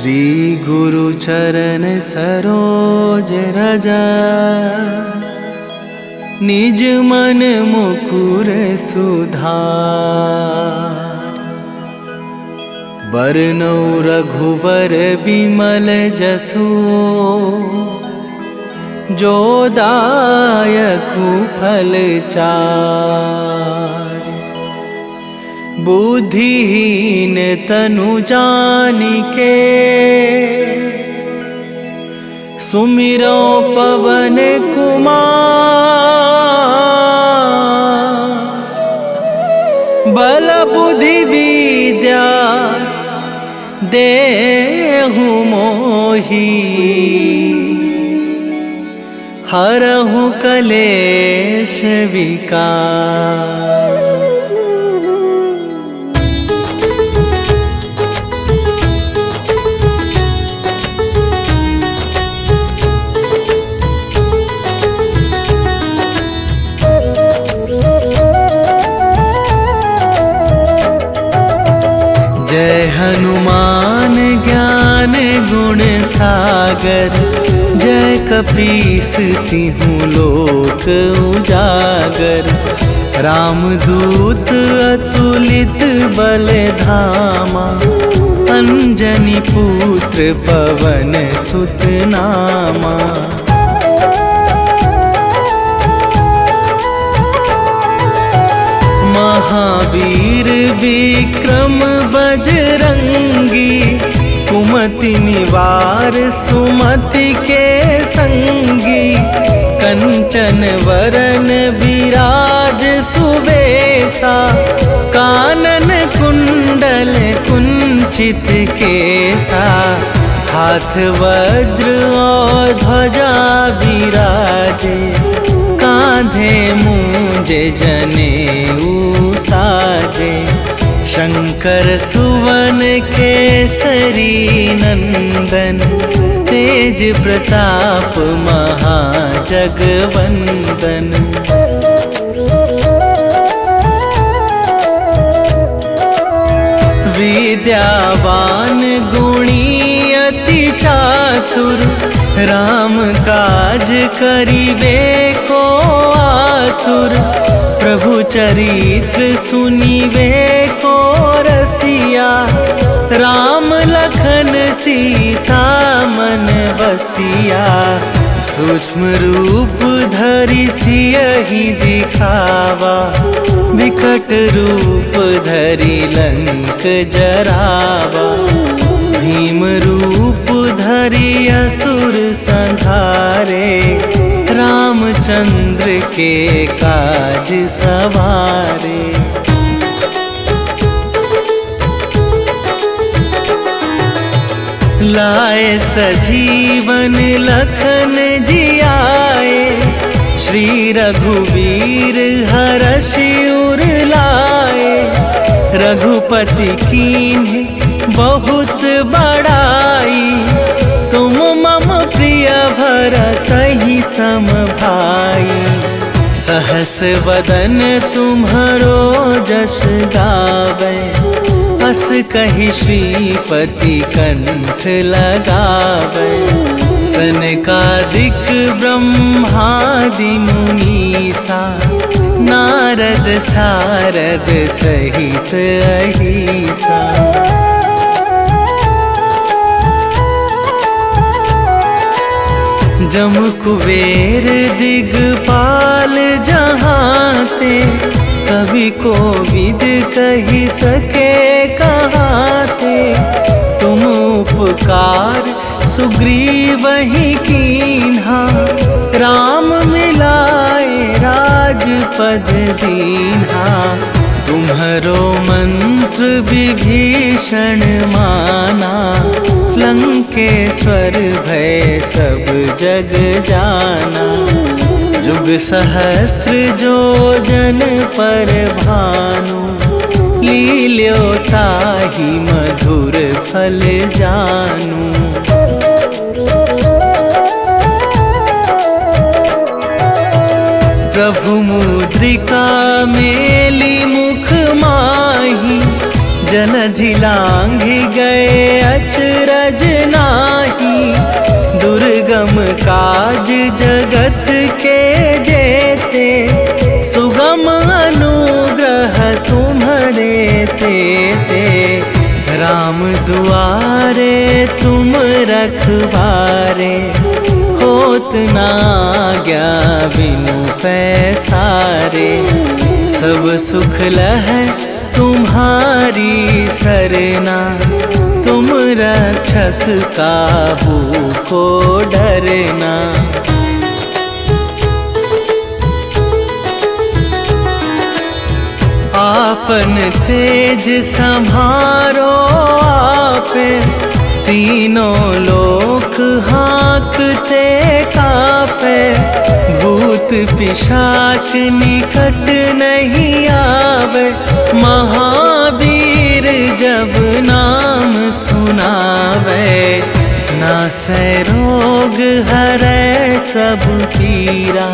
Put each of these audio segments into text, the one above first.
श्री गुरु चरण सरोज रज, निज मन मुकुर सुधार। बरनौ रघुबर बिमल जसु, जो दायकु फल चार। बुद्धिहीन तनु जानिके, सुमिरो पवन कुमार। बल बुद्धि विद्या देहु मोहि, हरहु कलेश विकार। जय हनुमान ज्ञान गुण सागर, जय कपीस तिहुँ लोक उजागर। रामदूत अतुलित बल धामा, अंजनी पुत्र पवन सुत नामा। महावीर विक्रम बजरंगी, कुमति निवार सुमति के संगी। कंचन वरन विराज सुबेसा, कानन कुंडल कुंचित केसा। हाथ वज्र और ध्वजा विराजे, कांधे मूंज जनेऊ साजे। शंकर सुवन केसरी नंदन, तेज प्रताप महाजगवंदन। विद्यावान गुणी अति चातुर, राम काज करिबे को आतुर। प्रभु चरित्र सुनिबे को रसिया, राम लखन सीता मन बसिया। सूक्ष्म रूप धरि सियहि दिखावा, विकट रूप धरि लंक जरावा। भीम रूप धरि असुर संहारे, रामचंद्र के काज सवारे। लाए सजीवन लखन जियाए, श्री रघुवीर हरषि उर लाए। रघुपति कीन्हि बहुत बड़ाई, तुम मम प्रिय भरतहि सम भाई। सहस वदन तुम्हरो जस गावै, अस कहि श्रीपति कंठ लगावै। सनकादिक ब्रह्मादि मुनीसा, नारद सारद सहित अहिसा। जम कुबेर दिगपाल जहाते, कवि कोविद कहि सके कहाते। तुम उपकार सुग्रीवहि कीन्हा, राम मिलाए राजपद दीन्हा। तुम्हरो मंत्र विभीषण माना, लंकेश्वर भय सब जग जाना। जुग सहस्त्र जो जन पर भानु, लील्यो ताहि मधुर फल जानू। प्रभु मुद्रिका मेली मुख माही, जलधि लांघि गए अचरज दुर्गम काज जगत के जेते, सुगम अनुग्रह तुम्हारे तेते। राम दुआरे तुम रखवारे, होत ना आज्ञा बिनु पैसारे। सब सुख लहै तुम्हारी सरना, तुम रक्षक काहू को डरना। आपन तेज संभारो आपे, तीनों लोक हाँकते कापे। भूत पिशाच निकट नहीं आवे, महावीर जब नाम सुनावे। नासै रोग हरै सब पीरा,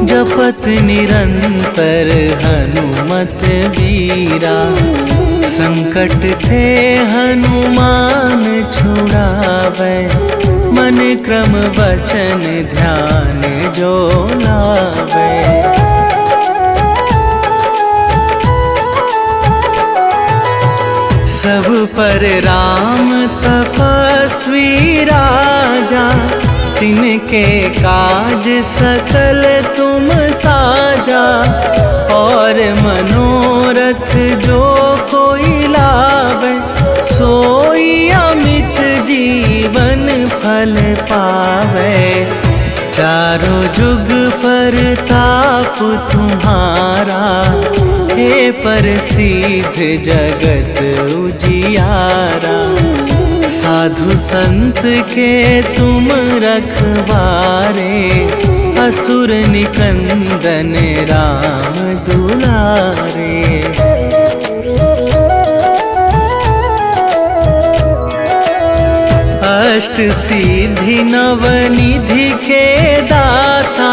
जपत निरंतर हनुमत बीरा। संकट ते हनुमान छुड़ावे, मन क्रम वचन ध्यान जो लावे। सब पर राम तपस्वी राजा, तिनके काज सकल तुम साजा। और मनोरथ जो कोई लावे, सोई अमित जीवन फल पावे। चारों जुग पर ताप तुम्हारा, हे प्रसिद्ध जगत उजियारा। साधु संत के तुम रखवारे, असुर निकंदन राम दुलारे। अष्ट सिद्धि नवनिधि के दाता,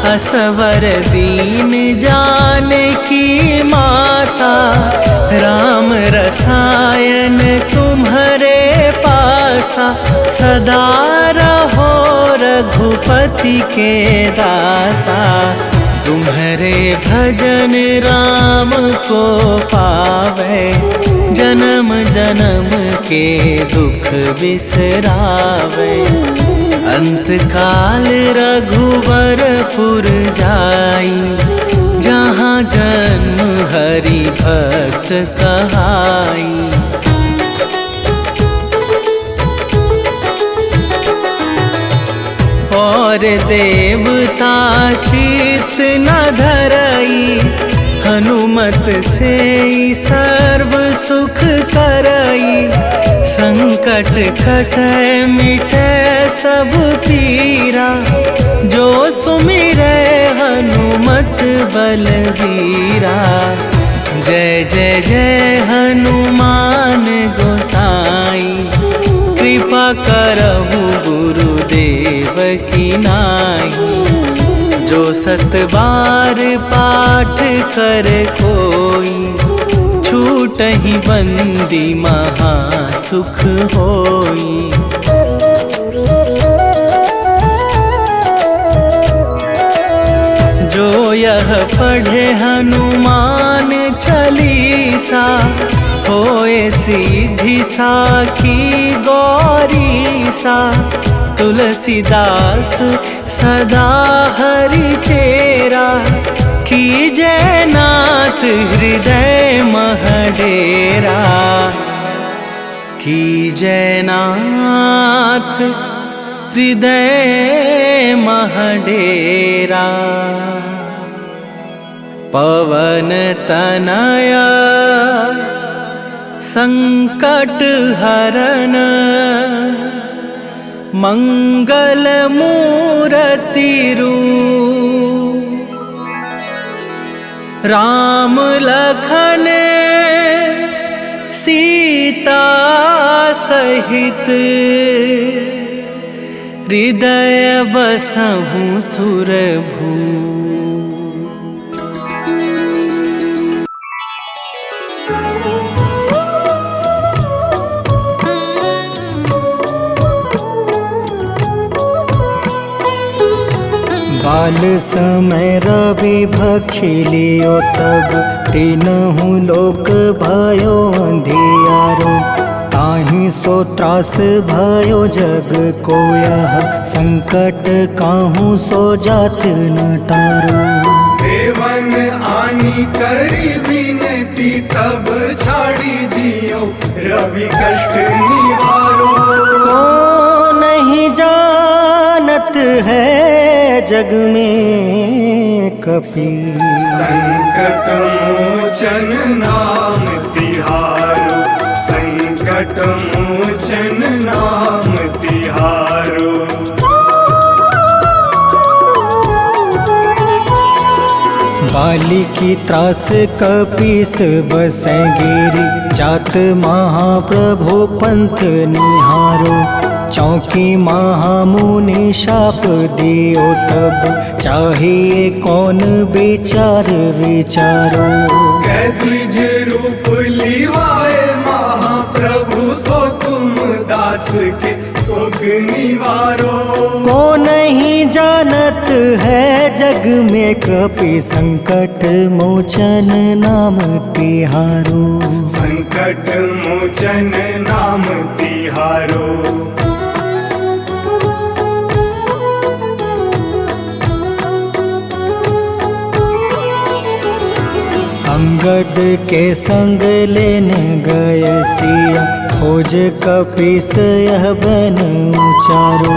असवर दीन जानकी माता। राम रसायन तुम्हारे पासा, सदा रहो रघुपति के दासा। तुम्हारे भजन राम को पावे, जन्म जन्म के दुख बिसरावे। अंत काल रघुवरपुर जाई, जहाँ जन्म हरि भक्त कहाई। और देवता चित न धरई, हनुमत से सर्व सुख करई। संकट कटै मिटै सब पीरा, जो सुमिरै हनुमत बलबीरा। जय जय जय हनुमान गोसाई, कृपा करहु गुरुदेव की नाई। जो सत बार पाठ कर कोई, छूटहि बंदी महा सुख होई। जो यह पढ़े हनुमान चालीसा, होए सीधी साखी गौरीसा। तुलसीदास सदा हरि चेरा, कीजय नाथ हृदय मह डेरा। कीजय नाथ हृदय मह डेरा। पवन तनया संकट हरन, मंगल मूरति रूप। राम लखन सीता सहित, हृदय बसहु सुरभू। काल समय रवि भक्षी लियो तब तीनहु लोक भयो अंधियारो। ताहि सो त्रास भयो जग को यह संकट काहू सो जात न टारो। देवन आनी करी विनती तब छाड़ी दियो रवि कष्ट निवारो। को नहीं जानत है जग में कपि संकट मोचन नाम तिहारो। संकट मोचन नाम तिहारो। बाली की त्रास कपीस बसै गिरी। जात महाप्रभु पंथ निहारो। चौकी महामुनि शाप दियो तब चाहिए कौन विचार विचारो। कैदिज रूप लिवाए महाप्रभु सो तुम दास के सुख निवारो। को नहीं जानत है जग में कपि संकट मोचन नाम तिहारो। संकट मोचन नाम तिहारो। अंगद के संग लेने गए सिया। खोज कपीस यह बन उचारो।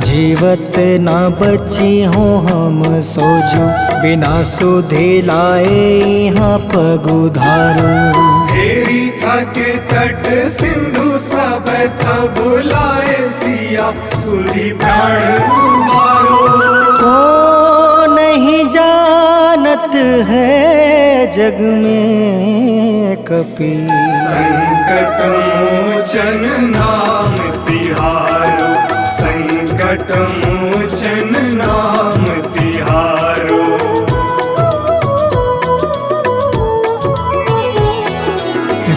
जीवत ना बची हो हम सोजो। बिना सुधि लाए यहाँ पग उधारो। हेरी थके तट सिंधु सब तब लाए सिया। सुधी प्राण उबारो। को नहीं जानत है जग में कपि संकट मोचन नाम तिहारो। संकट मोचन नाम तिहारो।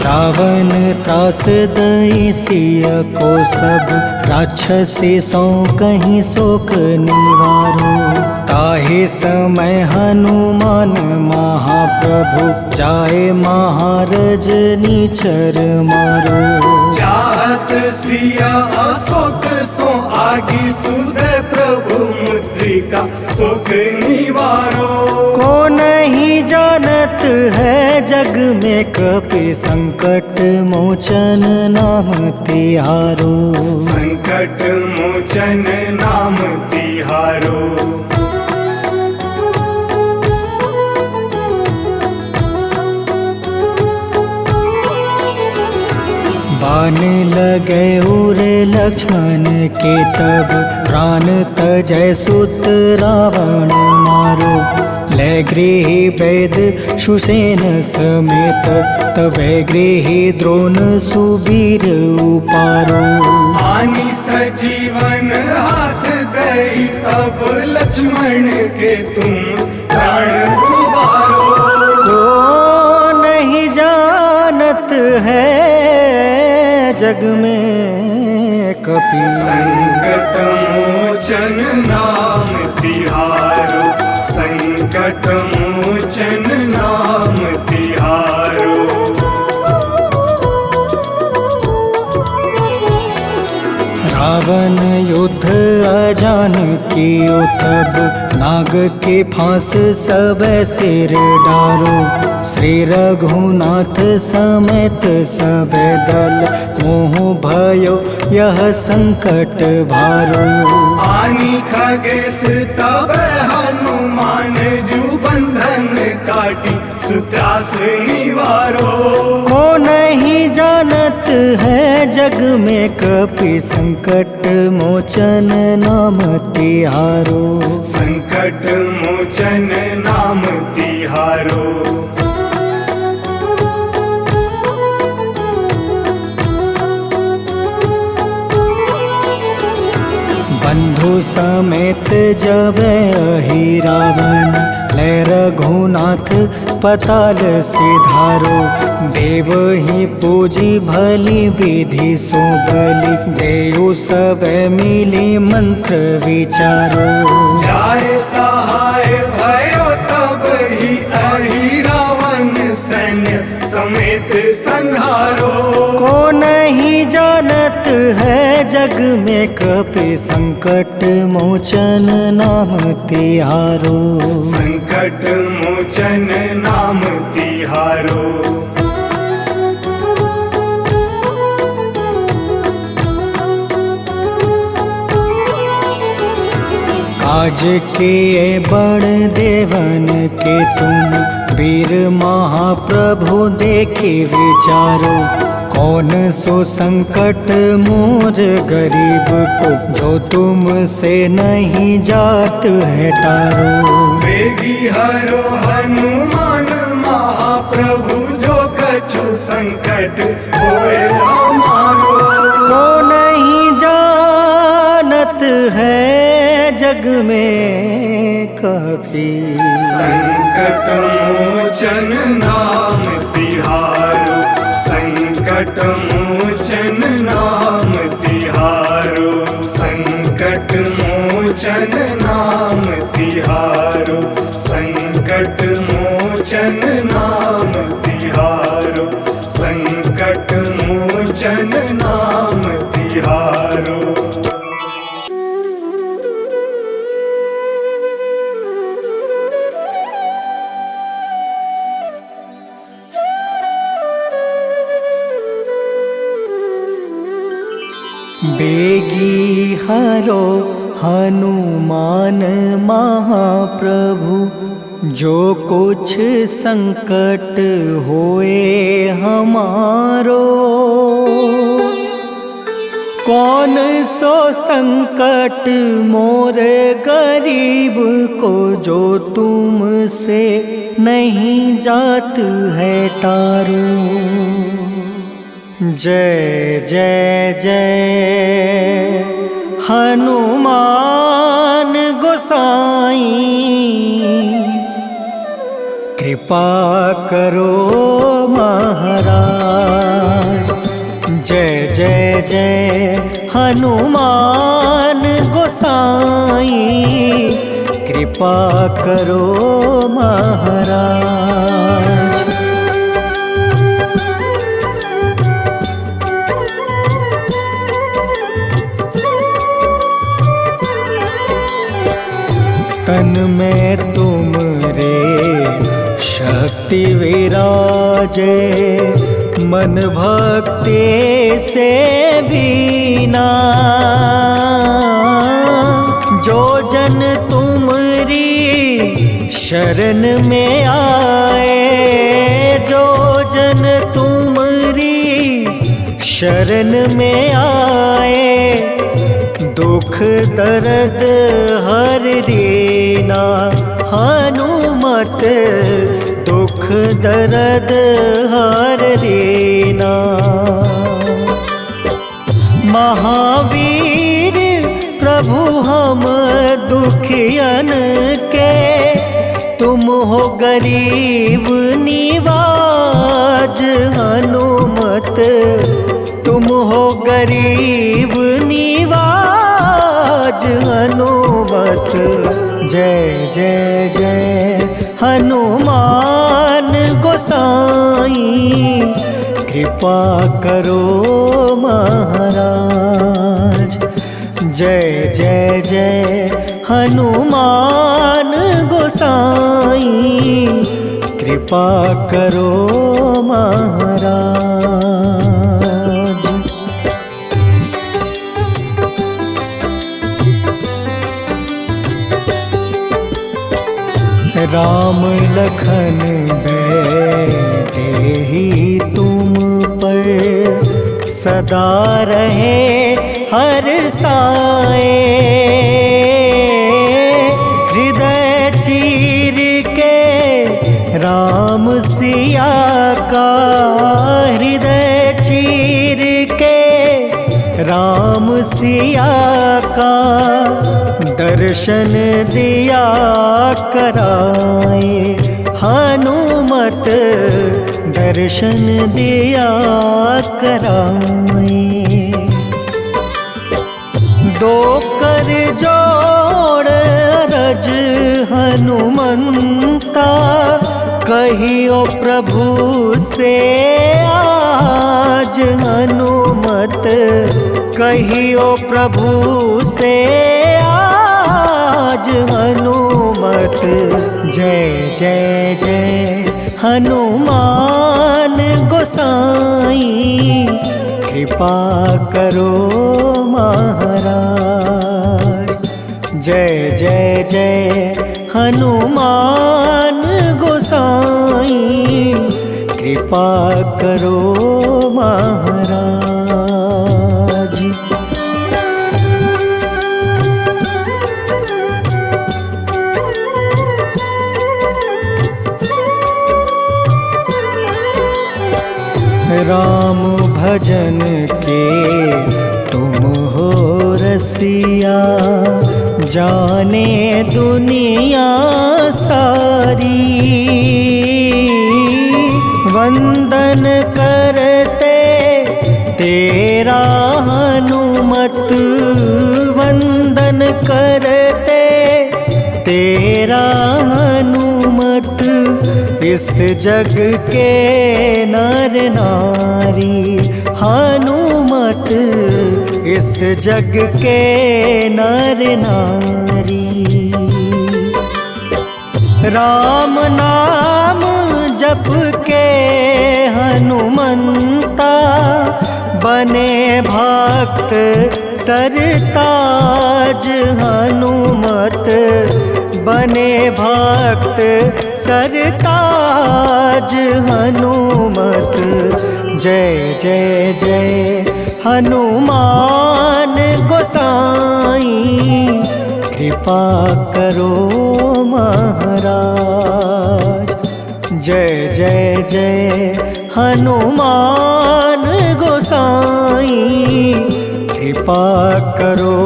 रावण त्रास दई सिया को सब। राक्षसी सो कहीं शोक निवारो। ताहे समय हनुमान महाप्रभु जाए महारज नीचर मारो। चाहत सिया अशोक सो आगी सुधे प्रभु मुद्रिका सुख निवारो। को नहीं जानत है जग में कपि संकट मोचन नाम तिहारो। संकट मोचन नाम तिहारो। बाण लगे उरे लक्ष्मण के तब प्राण तजय सुत रावण मारो। ले गृही वैद सुसेन समेत तबे गृही द्रोण सुबीर उपारो। आनी सजीवन हाथ दई तब लक्ष्मण के तुम प्राण उबारो। को नहीं जानत है जग में कपि संकट मोचन नाम तिहारो। संकट मोचन नाम तिहारो। रावण युद्ध अजान कियो तब नाग के फांस सब सिर डारो। श्री रघुनाथ समेत सब दल मोह भयो यह संकट भारो। आनी खगेश तब हनुमान जू बंधन काटी सुत्रास निवारो। को नहीं जानत है जग में कपि संकट मोचन नाम तिहारो। संकट मोचन नाम तिहारो। बंधु हाथों समेत जब अहि रावण, ले रघुनाथ पताल सिधारो। देव ही पूजी भली विधि सो बलि, देव सब मिली मंत्र विचारो। जाय सहाय भयो तब ही अहि रावण सैन्य समेत संहारो। को नहीं जानत है जग में कपि संकट मोचन नाम तिहारो। संकट मोचन नाम तिहारो। काज किए बड़ देवन के तुम, वीर महाप्रभु देखे विचारो। कौन सो संकट मोर गरीब को, जो तुम से नहीं जात है टारो। वेगी हरो हनुमान महाप्रभु, जो कछु संकट होए हमारो। को नहीं जानत है जग में कपि, संकट मोचन नाम तिहारो। संकट मोचन नाम तिहारो। संकट मोचन नाम तिहारो। संकट मोचन नाम तिहारो। संकट मोचन नाम तिहारो। बेगी हरो हनुमान महाप्रभु, जो कुछ संकट होए हमारो। कौन सो संकट मोर गरीब को, जो तुम से नहीं जात है टारो। जय जय जय हनुमान गोसाई, कृपा करो महाराज। जय जय जय हनुमान गोसाई, कृपा करो महाराज। तन में तुम रे शक्ति विराजे, मन भक्ति से बीना। जो जन तुमरी शरण में आए, जो जन तुमरी शरण में आए, दुख दर्द हर रीना। हनुमत दुख दर्द हर रीना। महावीर प्रभु हम दुखियन के, तुम हो गरीब निवाज। हनुमत तुम हो गरीब निवाज। हनुमत जय जय जय हनुमान गोसाई, कृपा करो महाराज। जय जय जय हनुमान गोसाई, कृपा करो महाराज। राम लखन देहि तुम पर, सदा रहे हर साए। हृदय चीर के राम सिया का, हृदय चीर के राम सिया का, दर्शन दिया कराए। हनुमत दर्शन दिया कराए। दो कर जोड़ अरज हनुमंता, कहियो प्रभु से आज। हनुमत कहियो प्रभु से आज। हनुमत जय जय जय हनुमान गोसाई, कृपा करो महाराज। जय जय जय हनुमान गोसाई, कृपा करो महाराज। राम भजन के तुम हो रसिया, जाने दुनिया सारी। वंदन करते तेरा हनुमत, वंदन करते तेरा हनुमत। इस जग के नर नारी हनुमत, इस जग के नर नारी। राम नाम जप के हनुमंता, बने भक्त सरताज। हनुमत बने भक्त सरताज। हनुमत जय जय जय हनुमान गोसाई, कृपा करो महाराज। जय जय जय हनुमान गोसाई, कृपा करो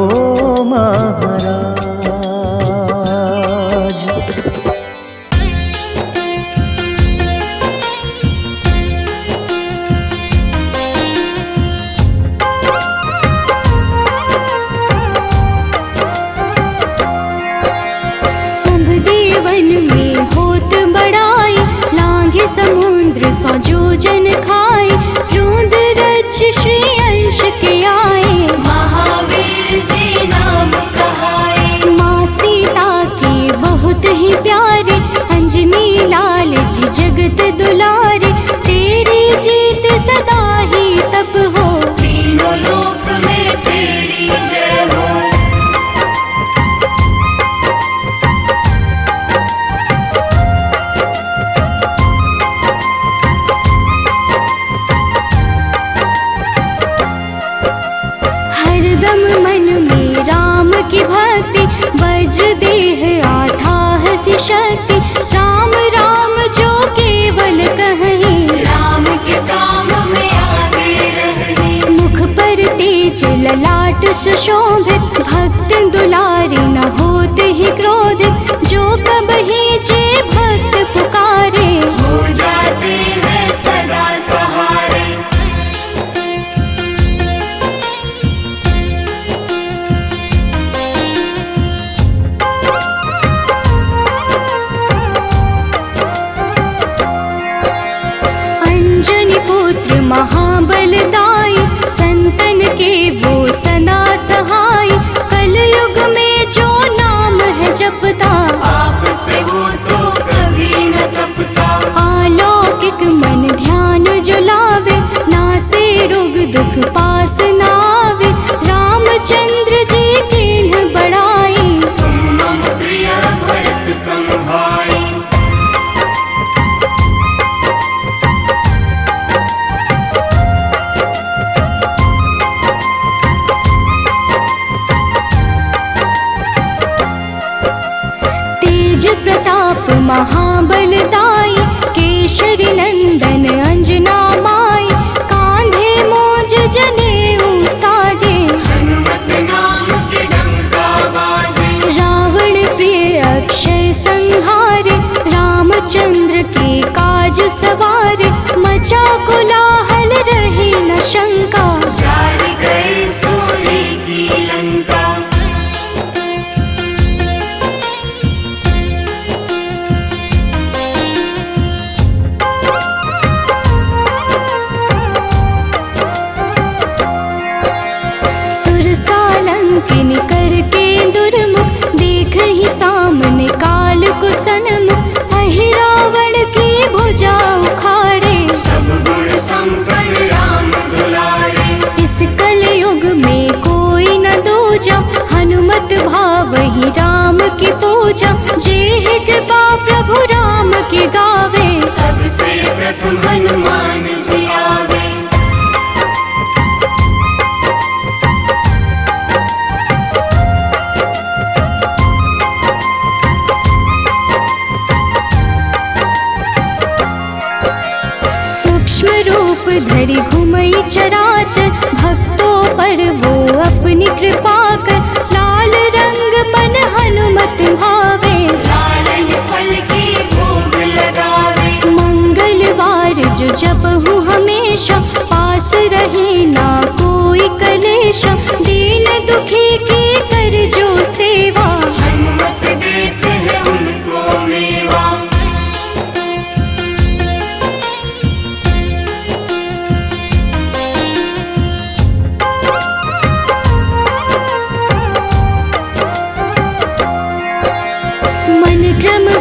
महाराज। समुद्र सौ जोजन खाए, रोंद रज श्री अंश के आए। महावीर जी नाम कहाए, माँ सीता के बहुत ही प्यारे। अंजनी लाल जी जगत दुलारे, तेरी जीत सदा ही तब हो। तीनों लोक में तेरी जय हो। की भक्ति वज्र देह आठाह सी शक्ति। राम राम जो केवल कहें, राम के काम में आगे रहें। मुख पर तेज ललाट सुशोभित, भक्त दुलारे न होते ही क्रोधित। जो कबहि जे भक्त पुकारे, हो जाते हैं सदा सहारे। महाबलदाई, संतन के वो सदा सहाय। कलयुग में जो नाम है जपता, पाप से वो तो कभी न तपता। अलौकिक मन ध्यान जो लावे, नासे रोग दुख पास न आवे। रामचंद्र जी किन्ह बड़ाई, तुम मम प्रिय भरत सम भाई। प्रताप महाबलदाई, केशरी नंदन अंजना माई। कांधे मोज जने कोलाहल रहे न शंका, जार गए सोने की लंका। सुरसालंकिनी करके दुर्मुख, देख ही सामने काल को सन्मुख। अहिरावण की भुजा उखाड़े, सब गुण संपन्न राम दुलारे। इस कलयुग में कोई न दूजा, हनुमत भावहि राम की पूजा। जेहि कृपा प्रभु राम की गावे, सबसे प्रथम हनुमान जी आवे। सूक्ष्म रूप धरि घुमई चराचर, भक्तों पर वो अपनी कृपा कर। लाल रंग मन हनुमत भावे, लाल ही फल की भोग लगावे। मंगलवार जो जपहु हमेशा, पास रहे ना कोई कलेशा। दीन दुखी की कर जो सेवा, हनुमत देते हैं उनको मेवा।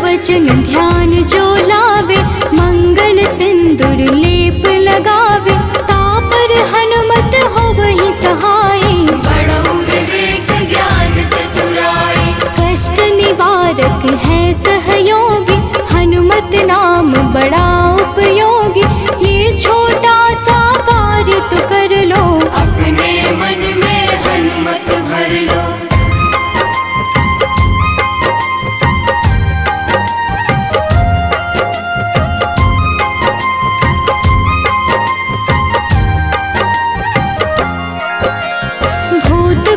वचन ध्यान जो लावे, मंगल सिंदूर लेप लगावे। तापर हनुमत हो वही सहाय, बड़ो विवेक ज्ञान चतुराई। कष्ट निवारक है सहयोगी, हनुमत नाम बड़ा उपयोगी। ये छोटा सा कार्य तो कर लो, अपने मन में हनुमत भर लो।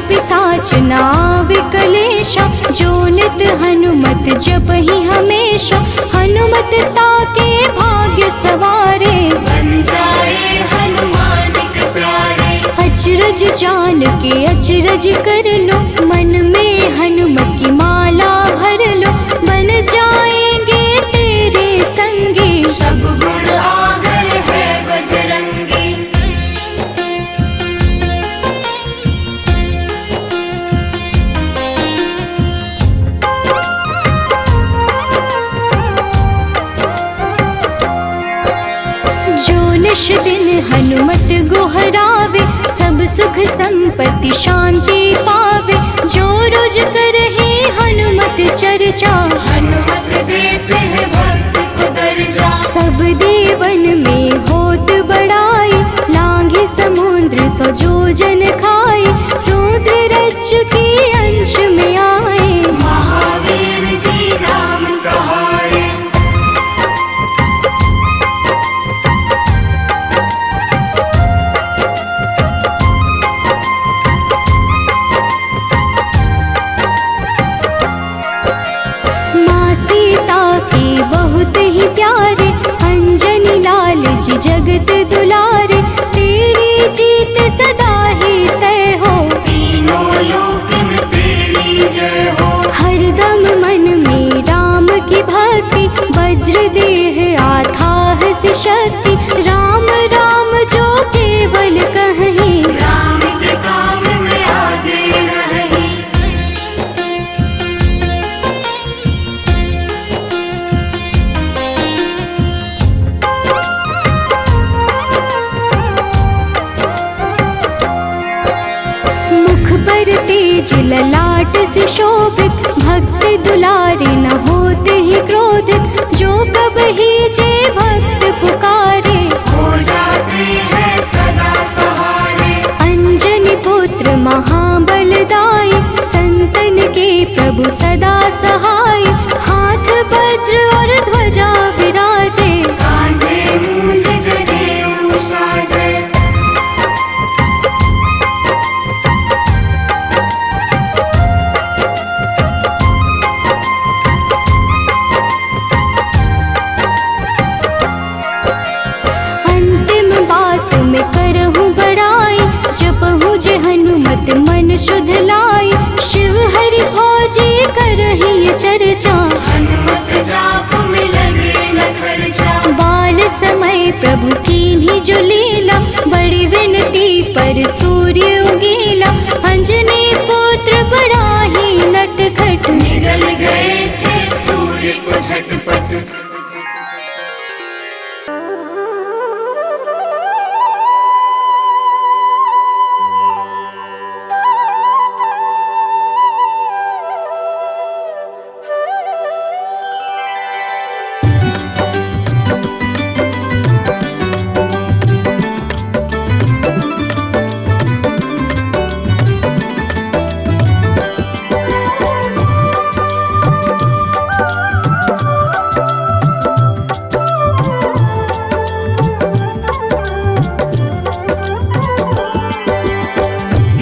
पिशाच नाव कलेशा, जो नित हनुमत जपहि हमेशा। हनुमत ताके भाग्य सवारे, बन जाए हनुमान के प्यारे। अचरज जान के अचरज कर लो, मन में हनुमत की माला भर लो। बन जाएंगे तेरे संगी, सब गुण आगर है बजरंगी। निश दिन हनुमत गोहरावे, सब सुख संपत्ति शांति पावे। जो रोज करहे हनुमत चर्चा, हनुमत देते हैं भक्त को दर्जा। सब देवन में होत बड़ाई, लांघे समुद्र सौ जोजन खाए। रुद्र रज्जु के अंश में आए, महावीर जी राम कहाए। बहुत ही प्यारे, अंजनी लाल जी जगत दुलारे। तेरी जीत सदा ही तय हो, तीनों लोक में तेरी जय हो। हरदम मन में राम की भक्ति, वज्र देह आथाह से शक्ति। राम राम जो केवल कहीं, राम के काम में आगे रहे। तेज ललाट से शोभित, भक्त दुलारे न होते ही क्रोधित। जो कब ही जे भक्त पुकारे, हो जाते हैं सदा सहारे। अंजनी पुत्र महाबलदाई, संतन के प्रभु सदा सहाय। हाथ वज्र और ध्वजा विराजे, कांधे मूंज जनेऊ साजे। अंतिम मन शुद्ध लाई, शिव हरि भोजी करही चर्चा, हनुमत जाप में लगे न खर्चा। बाल समय प्रभु कीन्ही जो लीला, बड़ी विनती पर सूर्य उगीला, अंजनी पुत्र बड़ा ही नटखट, निगल गए थे सूर्य को झटपट।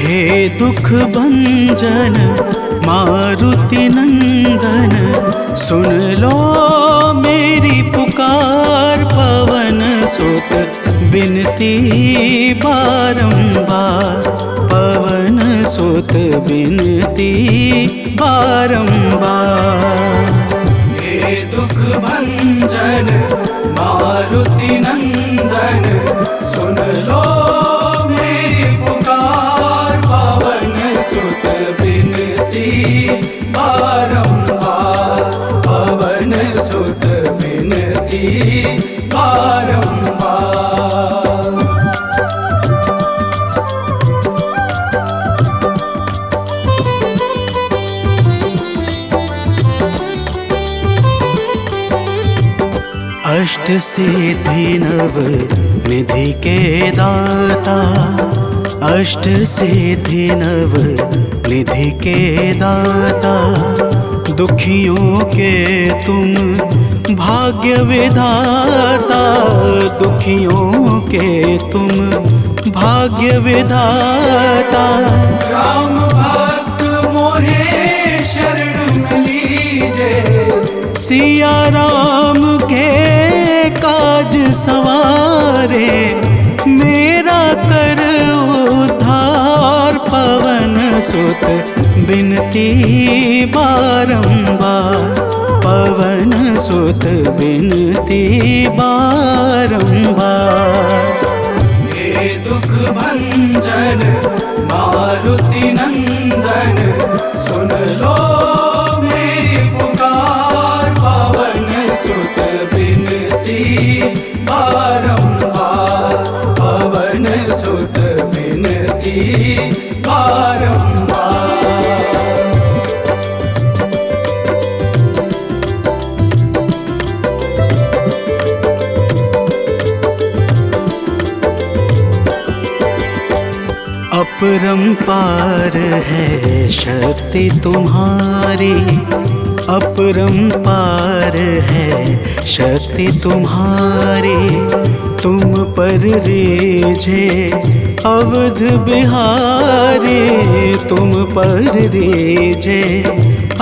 हे दुख भंजन मारुति नंदन, सुन लो मेरी पुकार, पवन सुत बिनती बारंबार, पवन सुत बिनती बारंबार। हे दुख भंजन मारुति नंदन, सुन लो मेरी पुकार, पवन सुत बिनती बारंबार, पवन सुत बिनती बारंबार। अष्ट सिद्धि नव निधि के दाता, अष्ट सिद्धि नव निधि के दाता, दुखियों के तुम भाग्य विधाता, दुखियों के तुम भाग्य विधाता। राम भक्त मोहे शरण लीजे, सिया राम के काज सवारे, मेरा कर उद्धार, पवन सुत बिनती बारंबार, पवन सुत बिनती बारंबार। हे दुख भंजन मारुति नंदन, सुन लो मेरी पुकार, पवन सुत बिनती बारंबार, पवन सुत बिनती बारंबार। अपरंपार है शक्ति तुम्हारी, अपरंपार है शक्ति तुम्हारी, तुम पर रीझे अवध बिहारी, तुम पर रीझे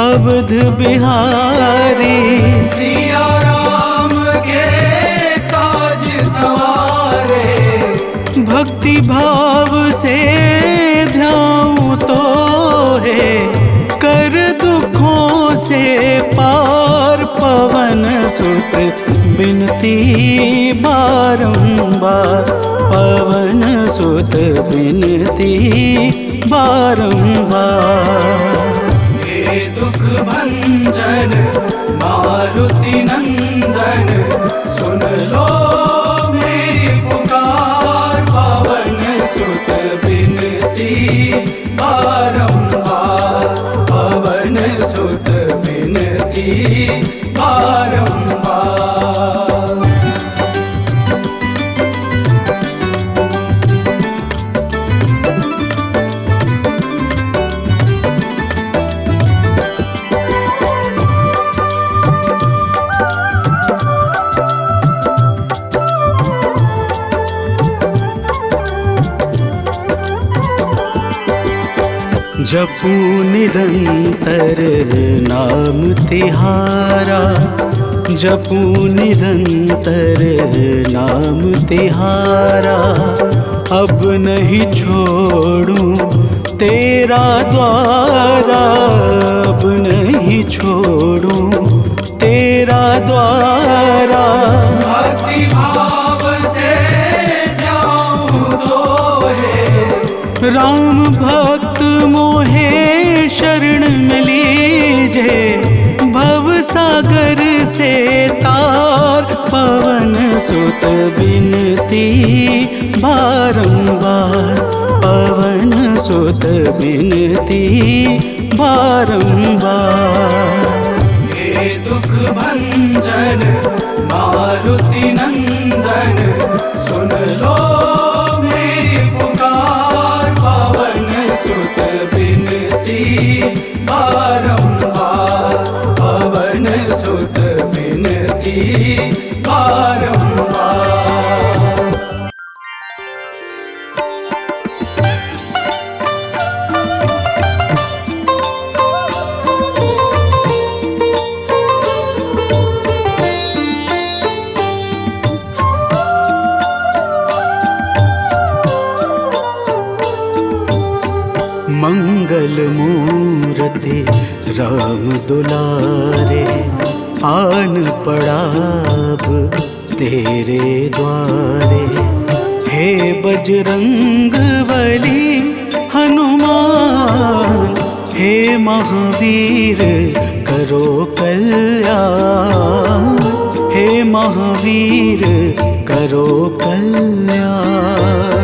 अवध बिहारी। सिया राम के काज सवारे, भक्ति भाव से ध्याऊं तो है, कर दुखों से पार, पवन सुत बिनती बारंबार, पवन सुत बिनती बारंबार। हे दुख भंजन मारुति नंदन, सुन लो मेरी पुकार, पवन सुत बिनती बारंबार, पवन सुत बिनती बारंबार। जपू निरंतर नाम तिहारा, जपू निरंतर नाम तिहारा, अब नहीं छोड़ूं तेरा द्वारा अब नहीं छोड़ूं, तेरा द्वारा भक्ति भाव से जाऊं दोहे। राम भक्त मोहे शरण में लीजे, भव सागर से तार पवन सुत बिनती बारंबार, पवन सुत बिनती बारंबार। हे दुख भंजन मारुति नंदन, सुन लो मेरी पुकार, पवन सुत बिनती बारंबार, पवन सुत बिनती बारंबार। मंगल मूर्ति राम दुलारे, आन पड़ा अब तेरे द्वारे। हे बजरंग बली हनुमान, हे महावीर करो कल्याण, हे महावीर करो कल्याण।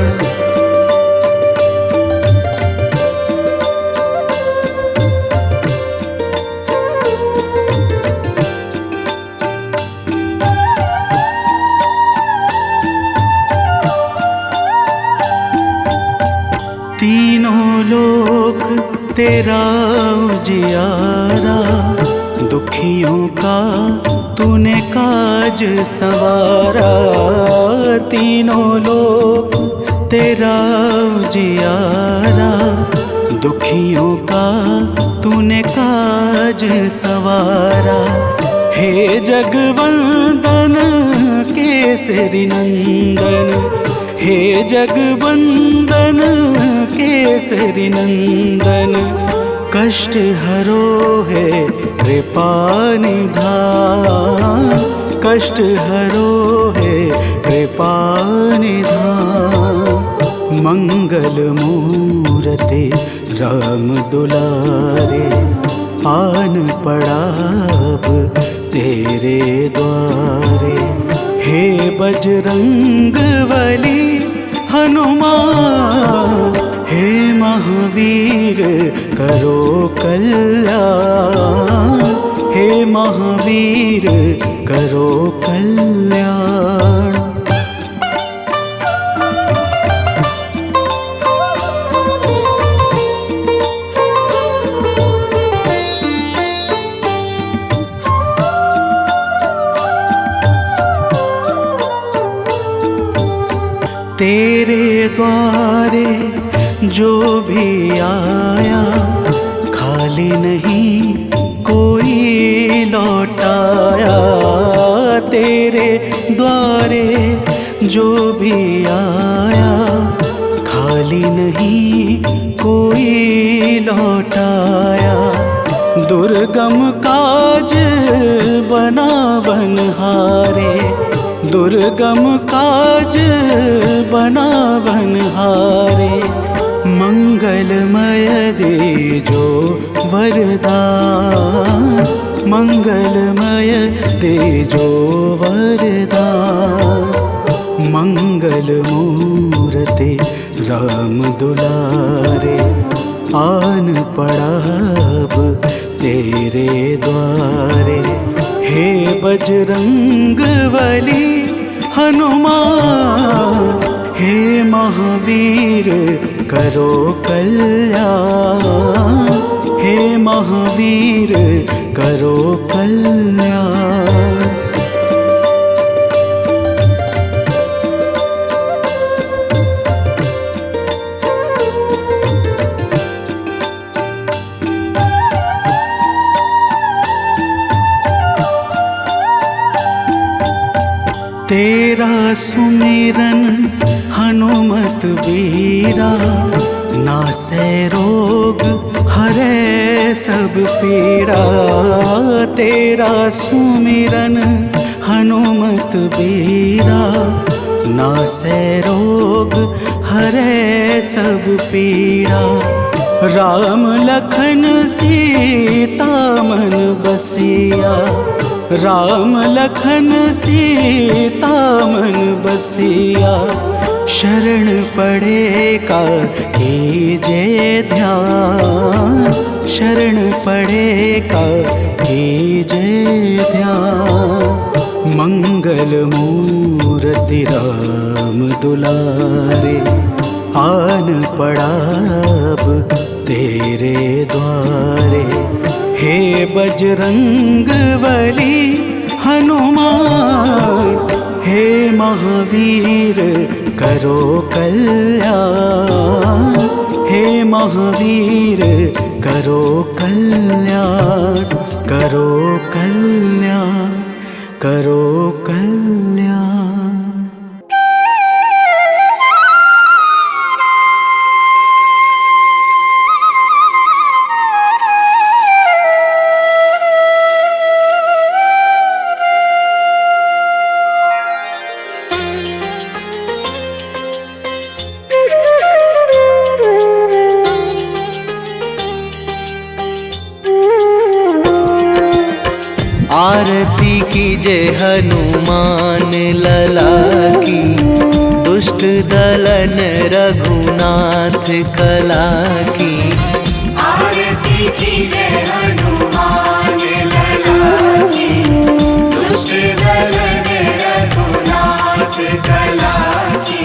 तीनों लोक तेरा उजियारा, दुखियों का तूने काज सवारा। तीनों लोक तेरा उजियारा, दुखियों का तूने काज सवारा। हे जगवंदन केसरी नंदन, हे जगवंदन केसरी नंदन, कष्ट हरो है कृपा निधान, कष्ट हरो है कृपा निधान। मंगल मूर्ति राम दुलारे, आन पड़ा अब तेरे द्वारे। हे बजरंग बली हनुमान, हे महावीर करो कल्याण, हे महावीर करो कल्याण। तेरे द्वारे जो भी आया, खाली नहीं कोई लौटाया। तेरे द्वारे जो भी आया, खाली नहीं कोई लौटाया। दुर्गम काज बना बनहारे, दुर्गम काज बना बनहारे। मंगलमय दे जो वरदान, मंगलमय दे जो वरदान। मंगल मूर्ति राम दुलारे, आन पड़ा अब तेरे द्वारे। हे बजरंग बली हनुमान, हे महावीर करो कल्याण, हे महावीर करो कल्याण। तेरा सुमिरन हनुमत वीरा, नासै रोग हरै सब पीड़ा, तेरा सुमिरन हनुमत बीरा। नासै रोग हरै सब पीड़ा, राम लखन सीता मन बसिया। राम लखन सीता मन बसिया, शरण पड़े का कीजे ध्यान। शरण पड़े का कीजे ध्यान। मंगल मूर्ति राम दुलारे, आन पड़ा अब तेरे द्वारे। हे बजरंग बली हनुमान, हे महावीर करो कल्याण। हे महावीर करो कल्याण, करो कल्याण, करो कल्याण। आरती कीजे हनुमान लला की, दुष्ट दलन रघुनाथ कला की। आरती कीजे हनुमान लला की, दुष्ट दलन रघुनाथ कला की।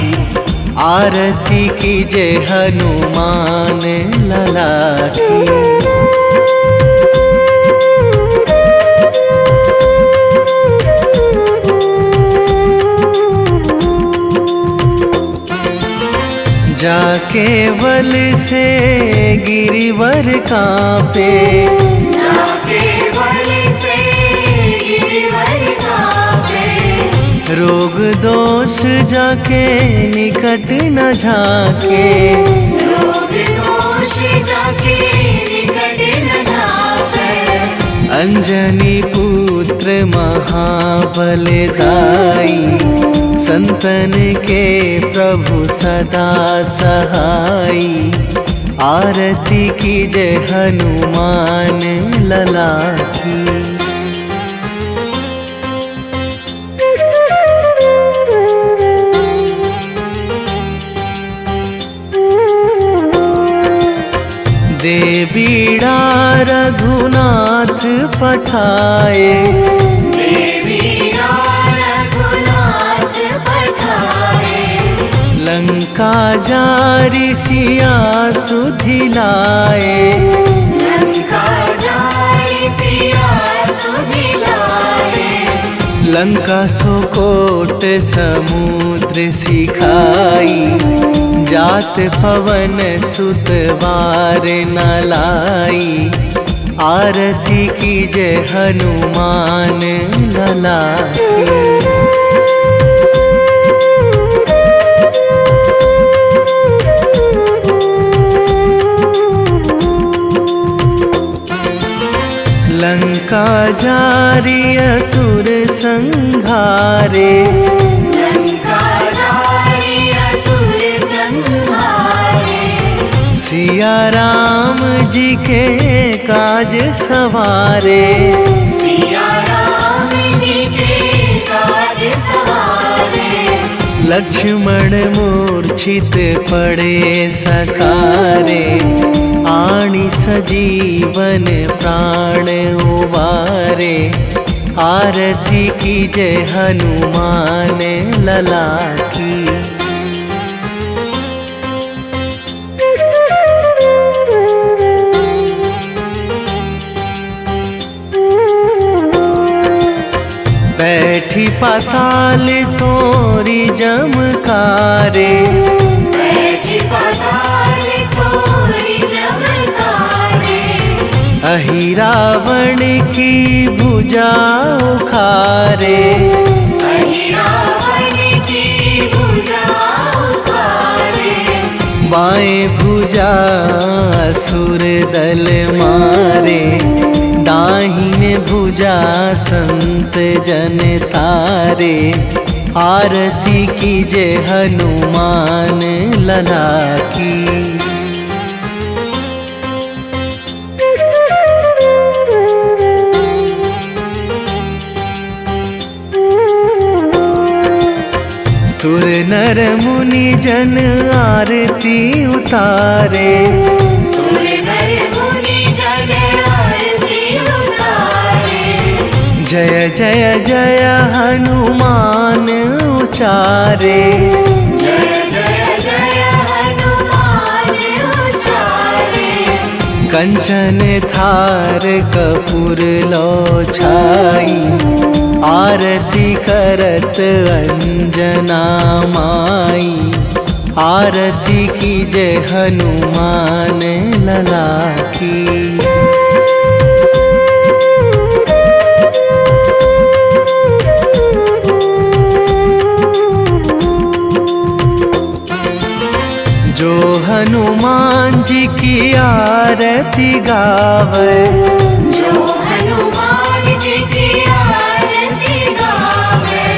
आरती कीजे हनुमान लला की। जाके बल से गिरिवर कांपे, जाके बल से गिरिवर कांपे। रोग दोष जाके निकट न झाके, रोग दोष जाके निकट न झाके। अंजनी पुत्र महाबलदाई, संतन के प्रभु सदा सहाई। आरती कीजे हनुमान लला की। दे बीड़ा रघुनाथ पठाए, लंका जारी सिया सुधिलाए। लंका जारी सिया सुधिलाए। लंका सोकोट समुद्र सिखाई, जात पवन सुत वार न लाई। आरती कीजे हनुमान लला की। लंका जारी असुर संहारे, लंका जारी असुर संहारे। सिया राम जी के काज सवारे, सिया राम जी के काज सवारे। लक्ष्मण मूर्छित पड़े सकारे, आणी सजीवन प्राण उवारे। आरती कीजे हनुमान लला की। बैठी पाताल तोरी जमकारे, बैठी पाताल तोरी जमकारे। अहि रावण की भुजा उखारे, अहि रावण की भुजा उखारे। बाएं भुजा असुर दल मारे, दाहिने भुजा संत जन तारे। आरती कीजे हनुमान लला की। सुर नर मुनि जन आरती उतारे, सुर नर मुनि जन आरती उतारे। जय जय जय हनुमान उचारे, जय जय जय हनुमान उचारे। कंचन थार कपूर लो छाई, आरती करत अंजना माई। आरती कीजे हनुमान लला की। जो हनुमान जी की आरती गावे, जो हनुमान जी की आरती गावे।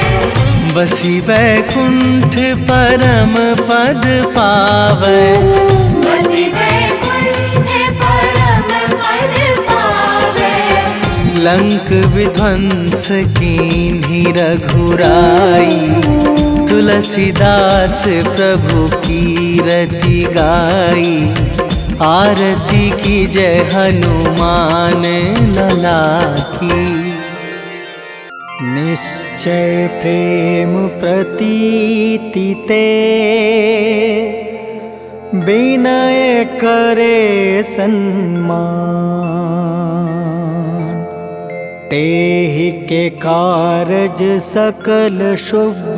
बसी वैकुंठ परम पद पावे, बसी वैकुंठ परम पद पावे। लंक विध्वंस कीन्ही रघुराई। तुलसीदास प्रभु कीरति गाई। आरती कीजे हनुमान लला की। निश्चय प्रेम प्रतीति ते, विनय करे सन्मान। तेहि के कारज सकल शुभ,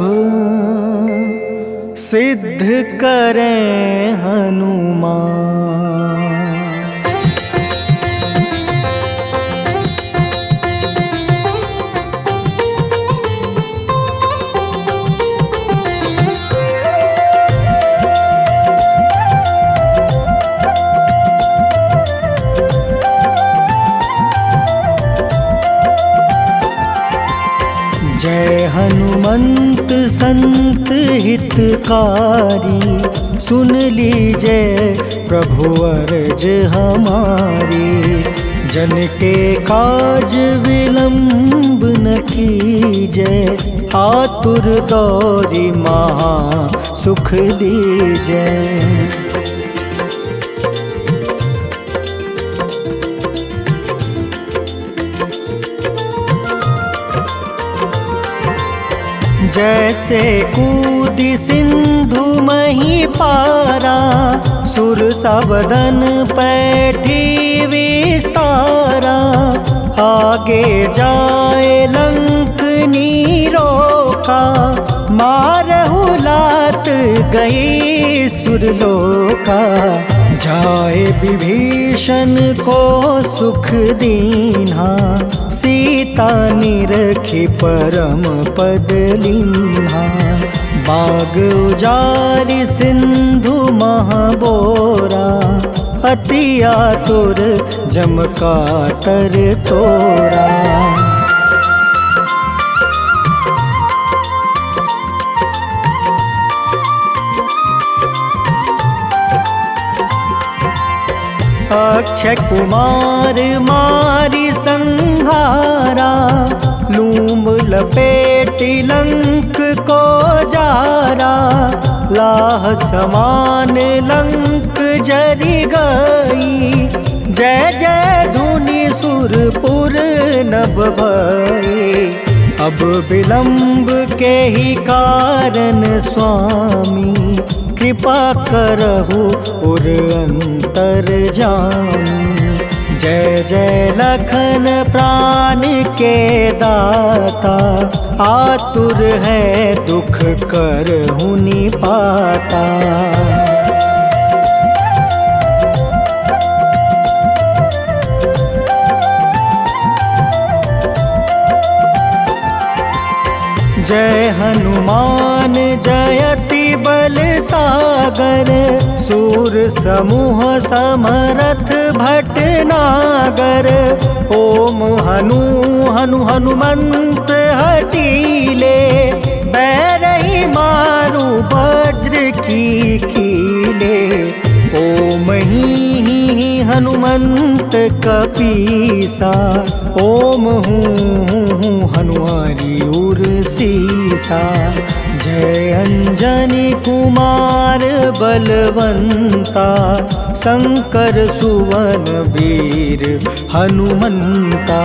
सिद्ध करें हनुमान। जय हनुमंत संत हितकारी, सुन लीजिए प्रभु अर्ज हमारी। जन के काज विलंब न कीजिए, आतुर दौरी महा सुख दीजिए। जैसे कूदी सिंधु मही पारा, सुर सबदन पैठी विस्तारा। आगे जाए लंक नीरोका, मारहु लात गई सुरलोका। जाए विभीषण को सुख दीन्हा, सीता निरखी परम पद लीन्हा। बाग उजारि सिंधु महाबोरा, अति आतुर जम कातर तोरा। अक्षय कुमार मारी संहारा, लूम लपेटी लंक को जारा। लाह समान लंक जरी गई, जय जय धुनि सुरपुर नभ भई। अब विलंब के ही कारण स्वामी, कृपा करहु उर अंतर जामी। जय जय लखन प्राण के दाता, आतुर है दुख करहु निपाता। जय हनुमान जयति बल सागर, सागर सूर समूह समरथ भटनागर। ओम हनु हनु हनुमंत हटीले बैरही मारू वज्र की कीले। ओम ही हनुमंत कपीसा ओम हूँ हनुमारी उर सीसा। जय अंजनी कुमार बलवंता शंकर सुवन वीर हनुमंता।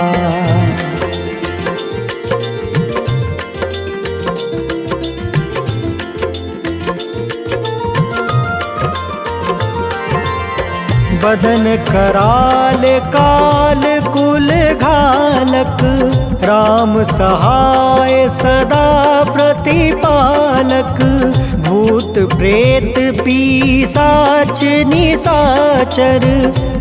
बदन कराल काल कुल घालक राम सहाय सदा प्रतिपालक। भूत प्रेत पिशाच निशाचर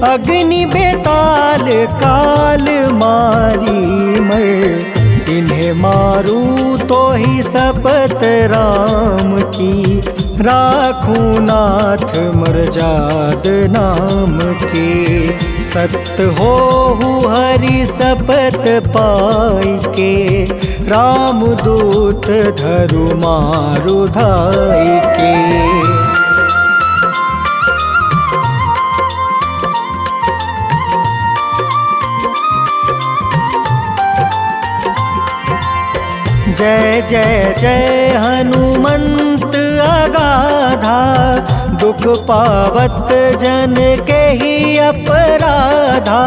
अग्नि बेताल काल मारी मर। इन्हें मारू तो ही शपथ राम की राखूं नाथ मर्जाद नाम के। सत्य हो हरि शपथ पाई के राम दूत धरु मारु धाई के। जय जय जय हनुमंत अगाधा दुख पावत जन के ही अपराधा।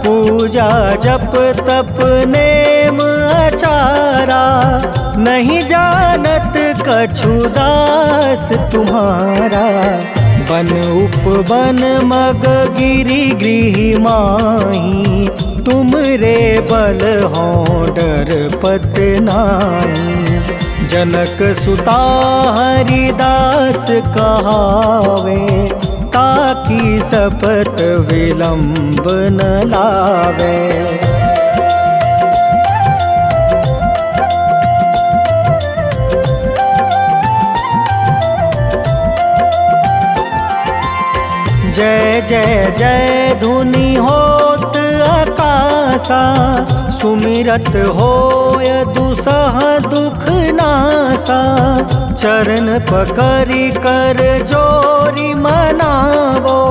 पूजा जप तप नेम आचारा नहीं जानत कछु दास तुम्हारा। बन उपवन मग गिरि गृह माही तुम रे बल हो डर पत नाई। जनक सुता हरिदास कहावे ताकि शपथ विलंब न लावे। जय जय जय धुनि होत आकाशा सुमिरत होय दुसह दुख नासा। चरण पकड़ि कर जोरी मनावो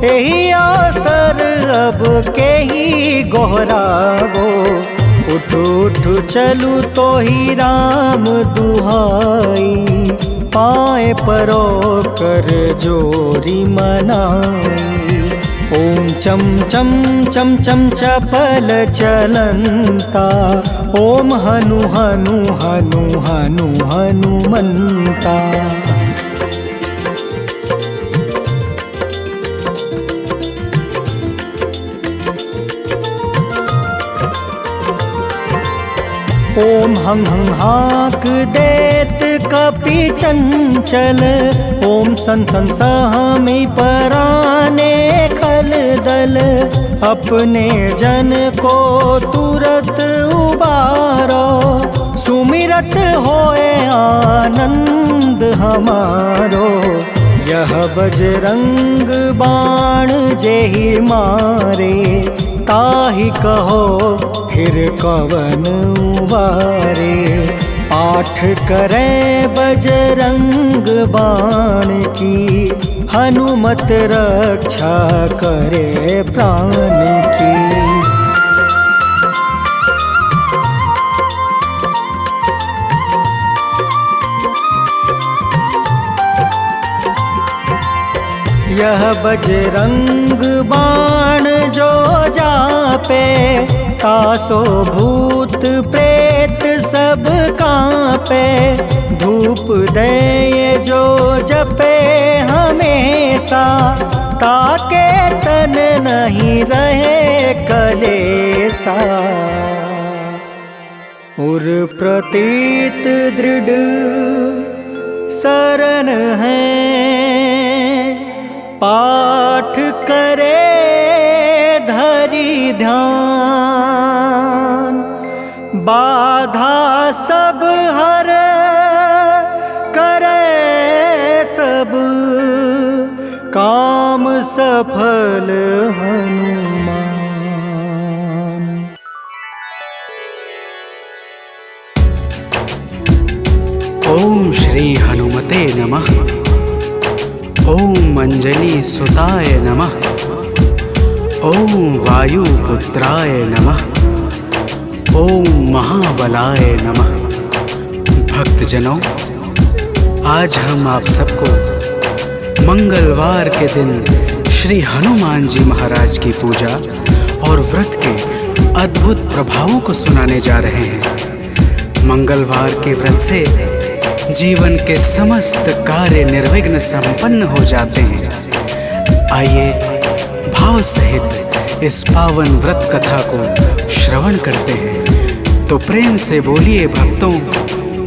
यही अवसर अब के ही गोहरावो। उठ उठ चलू तो ही राम दुहाई पाए परो कर जोरी मनाई। ओम चम चम चम चम चपल चलंता ओम हनु हनु हनु हनु हनुमंता। ओम हं हं हाक देत कपि चंचल। ओम सन सन सहमी पराने खल दल। अपने जन को तुरत उबारो सुमिरत होए आनंद हमारो। यह बजरंग बाण जेहि मारे ताहि कहो फिर कवन उबारे। पाठ करें बजरंग बाण की हनुमत रक्षा करे प्राण की। यह बजरंग बाण जो जापे तासो भूत प्रेत सब कांपे। धूप दे जो जपे हमेशा ताके तन नहीं रहे कलेसा। उर प्रतीत दृढ़ शरण है पाठ करे धरि ध्यान। बाधा सब हर करे सब काम सफल हनुमान। ओम श्री हनुमते नमः। ओम अंजनी सुताय नमः। ओम वायुपुत्राय नमः। ओम महाबलाय नमः। भक्तजनों, आज हम आप सबको मंगलवार के दिन श्री हनुमान जी महाराज की पूजा और व्रत के अद्भुत प्रभावों को सुनाने जा रहे हैं। मंगलवार के व्रत से जीवन के समस्त कार्य निर्विघ्न संपन्न हो जाते हैं। आइए भाव सहित इस पावन व्रत कथा को श्रवण करते हैं। तो प्रेम से बोलिए भक्तों,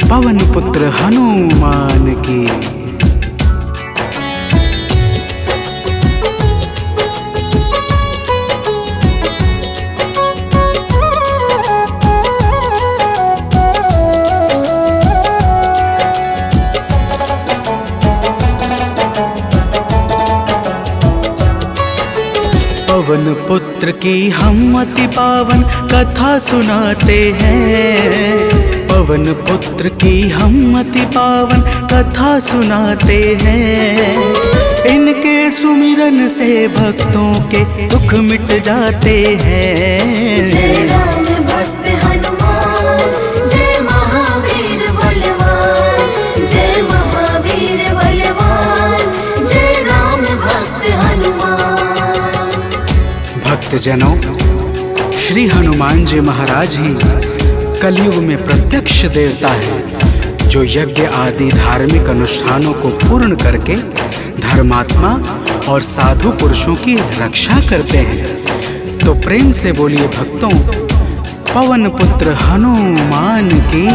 पवन पुत्र हनुमान की। पवन पुत्र की हम अति पावन कथा सुनाते हैं। पवन पुत्र की हम अति पावन कथा सुनाते हैं। इनके सुमिरन से भक्तों के दुख मिट जाते हैं। जय राम भक्त हनुमान, जय महावीर बलवान, जय महावीर बलवान, जय राम भक्त हनुमान। भक्तजनों, श्री हनुमान जी महाराज ही कलयुग में प्रत्यक्ष देवता है, जो यज्ञ आदि धार्मिक अनुष्ठानों को पूर्ण करके धर्मात्मा और साधु पुरुषों की रक्षा करते हैं। तो प्रेम से बोलिए भक्तों, पवन पुत्र हनुमान की।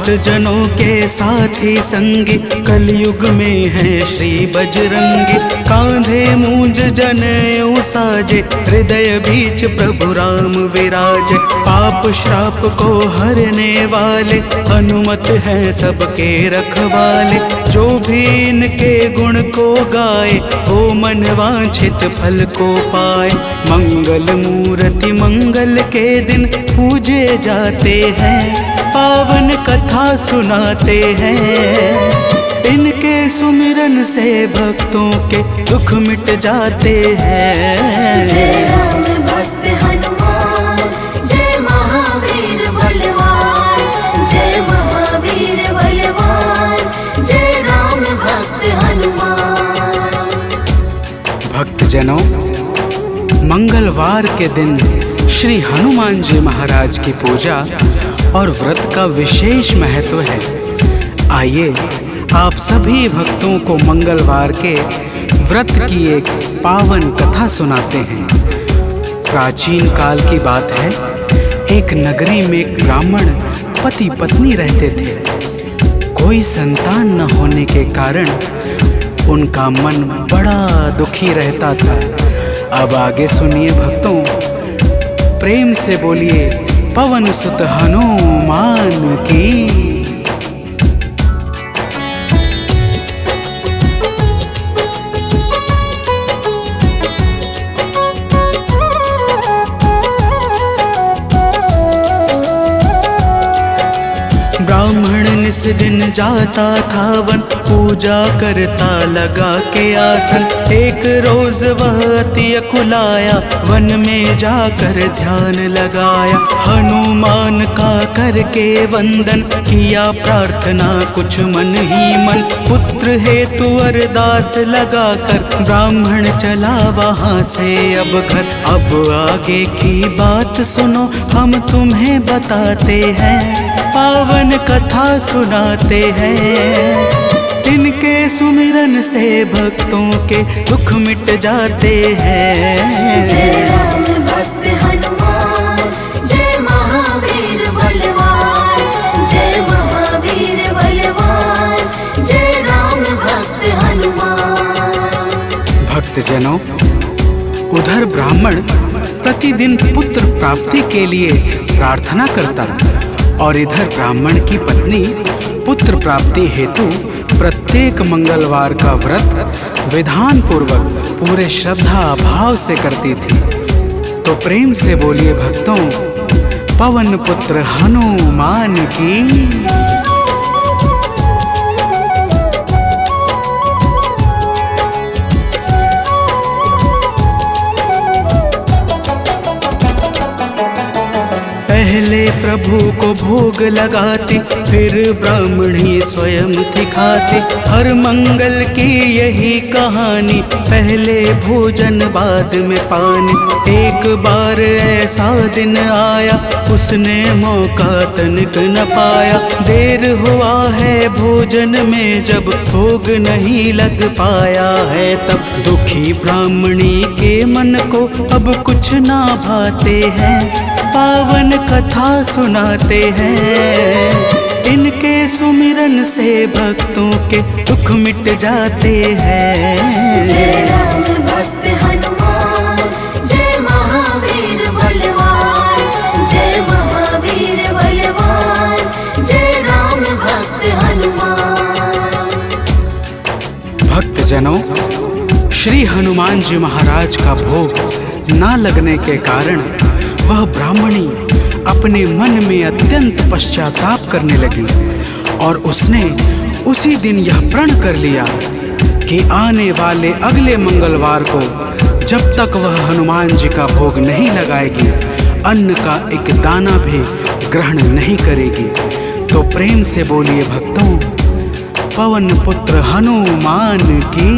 भक्तजनों के साथी संगी कलयुग में है श्री बजरंगी। कांधे मूंज जनेऊ साजे, हृदय बीच प्रभु राम विराजे। पाप श्राप को हरने वाले हनुमत हैं सबके रखवाले। जो भी इनके गुण को गाए, वो मन वांछित फल को पाए। मंगल मूर्ति मंगल के दिन पूजे जाते हैं। पावन कथा सुनाते हैं। इनके सुमिरन से भक्तों के दुख मिट जाते हैं। जय राम भक्त हनुमान, जय महावीर बलवान, जय महावीर बलवान, जय राम भक्त हनुमान। भक्तजनों, मंगलवार के दिन श्री हनुमान जी महाराज की पूजा और व्रत का विशेष महत्व है। आइए आप सभी भक्तों को मंगलवार के व्रत की एक पावन कथा सुनाते हैं। प्राचीन काल की बात है। एक नगरी में एक ब्राह्मण पति पत्नी रहते थे। कोई संतान न होने के कारण उनका मन बड़ा दुखी रहता था। अब आगे सुनिए भक्तों, प्रेम से बोलिए पवन सुत हनुमान की। ब्राह्मण निस दिन जाता था वन, पूजा करता लगा के आसन। एक रोज वह अति अकुलाया, वन में जाकर ध्यान लगाया। हनुमान का करके वंदन, किया प्रार्थना कुछ मन ही मन। पुत्र हेतु अरदास लगाकर ब्राह्मण चला वहाँ से अब घर। अब आगे की बात सुनो, हम तुम्हें बताते हैं। पावन कथा सुनाते हैं। इनके सुमिरन से भक्तों के दुख मिट जाते हैं। जय राम भक्त हनुमान, जय महावीर बलवान, जय महावीर बलवान, जय राम भक्त हनुमान। भक्तजनों, उधर ब्राह्मण प्रतिदिन पुत्र प्राप्ति के लिए प्रार्थना करता और इधर ब्राह्मण की पत्नी पुत्र प्राप्ति हेतु प्रत्येक मंगलवार का व्रत विधान पूर्वक पूरे श्रद्धा भाव से करती थी। तो प्रेम से बोलिए भक्तों, पवन पुत्र हनुमान की। पहले प्रभु को भोग लगाते, फिर ब्राह्मणी स्वयं थी खाते। हर मंगल की यही कहानी, पहले भोजन बाद में पानी। एक बार ऐसा दिन आया, उसने मौका तनिक न पाया। देर हुआ है भोजन में, जब भोग नहीं लग पाया है तब। दुखी ब्राह्मणी के मन को अब कुछ ना भाते हैं, पावन कथा सुनाते हैं। इनके सुमिरन से भक्तों के दुख मिट जाते हैं। जय राम भक्त हनुमान, जय महावीर बलवान, जय महावीर बलवान, जय राम भक्त हनुमान। भक्तजनों, श्री हनुमान जी महाराज का भोग ना लगने के कारण वह ब्राह्मणी अपने मन में अत्यंत पश्चाताप करने लगी और उसने उसी दिन यह प्रण कर लिया कि आने वाले अगले मंगलवार को जब तक वह हनुमान जी का भोग नहीं लगाएगी, अन्न का एक दाना भी ग्रहण नहीं करेगी। तो प्रेम से बोलिए भक्तों, पवन पुत्र हनुमान की।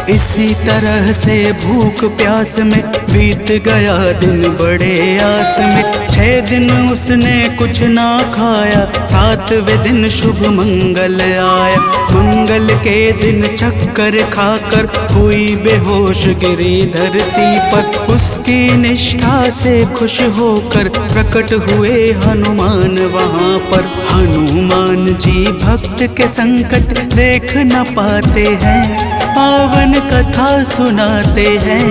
इसी तरह से भूख प्यास में बीत गया दिन बड़े आस में। 6 दिन उसने कुछ ना खाया, 7वें दिन शुभ मंगल आया। मंगल के दिन चक्कर खाकर हुई बेहोश गिरी धरती पर। उसकी निष्ठा से खुश होकर प्रकट हुए हनुमान वहाँ पर। हनुमान जी भक्त के संकट देख न पाते हैं, पावन कथा सुनाते हैं।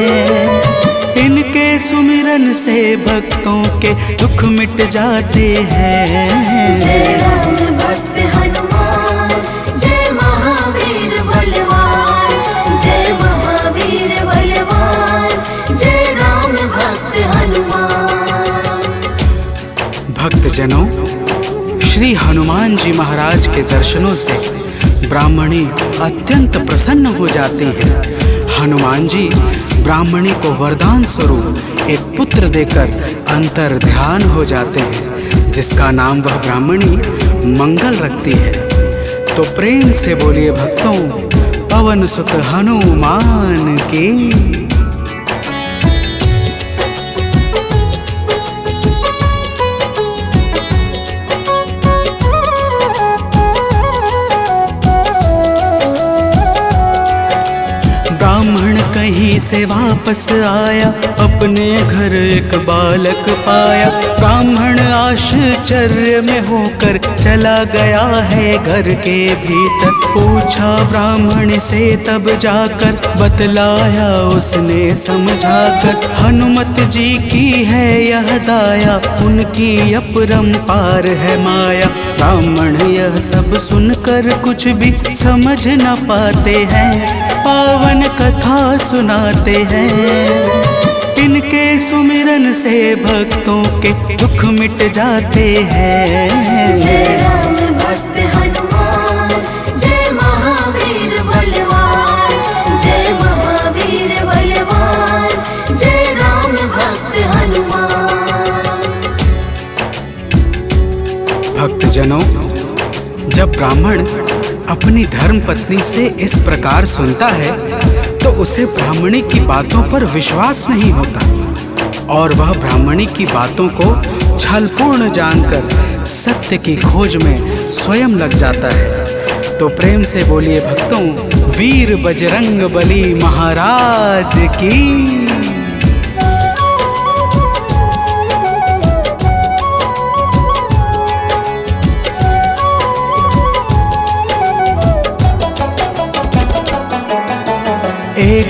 इनके सुमिरन से भक्तों के दुख मिट जाते हैं। जय राम भक्त हनुमान, जय महावीर बलवान, जय महावीर बलवान, जय राम भक्त हनुमान। भक्तजनों, श्री हनुमान जी महाराज के दर्शनों से ब्राह्मणी अत्यंत प्रसन्न हो जाती है। हनुमान जी ब्राह्मणी को वरदान स्वरूप एक पुत्र देकर अंतर ध्यान हो जाते हैं, जिसका नाम वह ब्राह्मणी मंगल रखती है। तो प्रेम से बोलिए भक्तों, पवन सुत हनुमान की। ब्राह्मण कहीं से वापस आया, अपने घर एक बालक पाया। ब्राह्मण आश्चर्य में होकर चला गया है घर के भीतर। पूछा ब्राह्मण से तब जाकर, बतलाया उसने समझाकर। हनुमत जी की है यह दाया, उनकी अपरंपार है माया। ब्राह्मण यह सब सुनकर कुछ भी समझ न पाते हैं, पावन कथा सुनाते हैं। इनके सुमिरन से भक्तों के दुख मिट जाते हैं। जय राम भक्त हनुमान, जय महावीर बलवान, जय महावीर बलवान, जय राम भक्त हनुमान। भक्तजनों, जब ब्राह्मण अपनी धर्म पत्नी से इस प्रकार सुनता है तो उसे ब्राह्मणी की बातों पर विश्वास नहीं होता और वह ब्राह्मणी की बातों को छलपूर्ण जानकर सत्य की खोज में स्वयं लग जाता है। तो प्रेम से बोलिए भक्तों, वीर बजरंग बली महाराज की।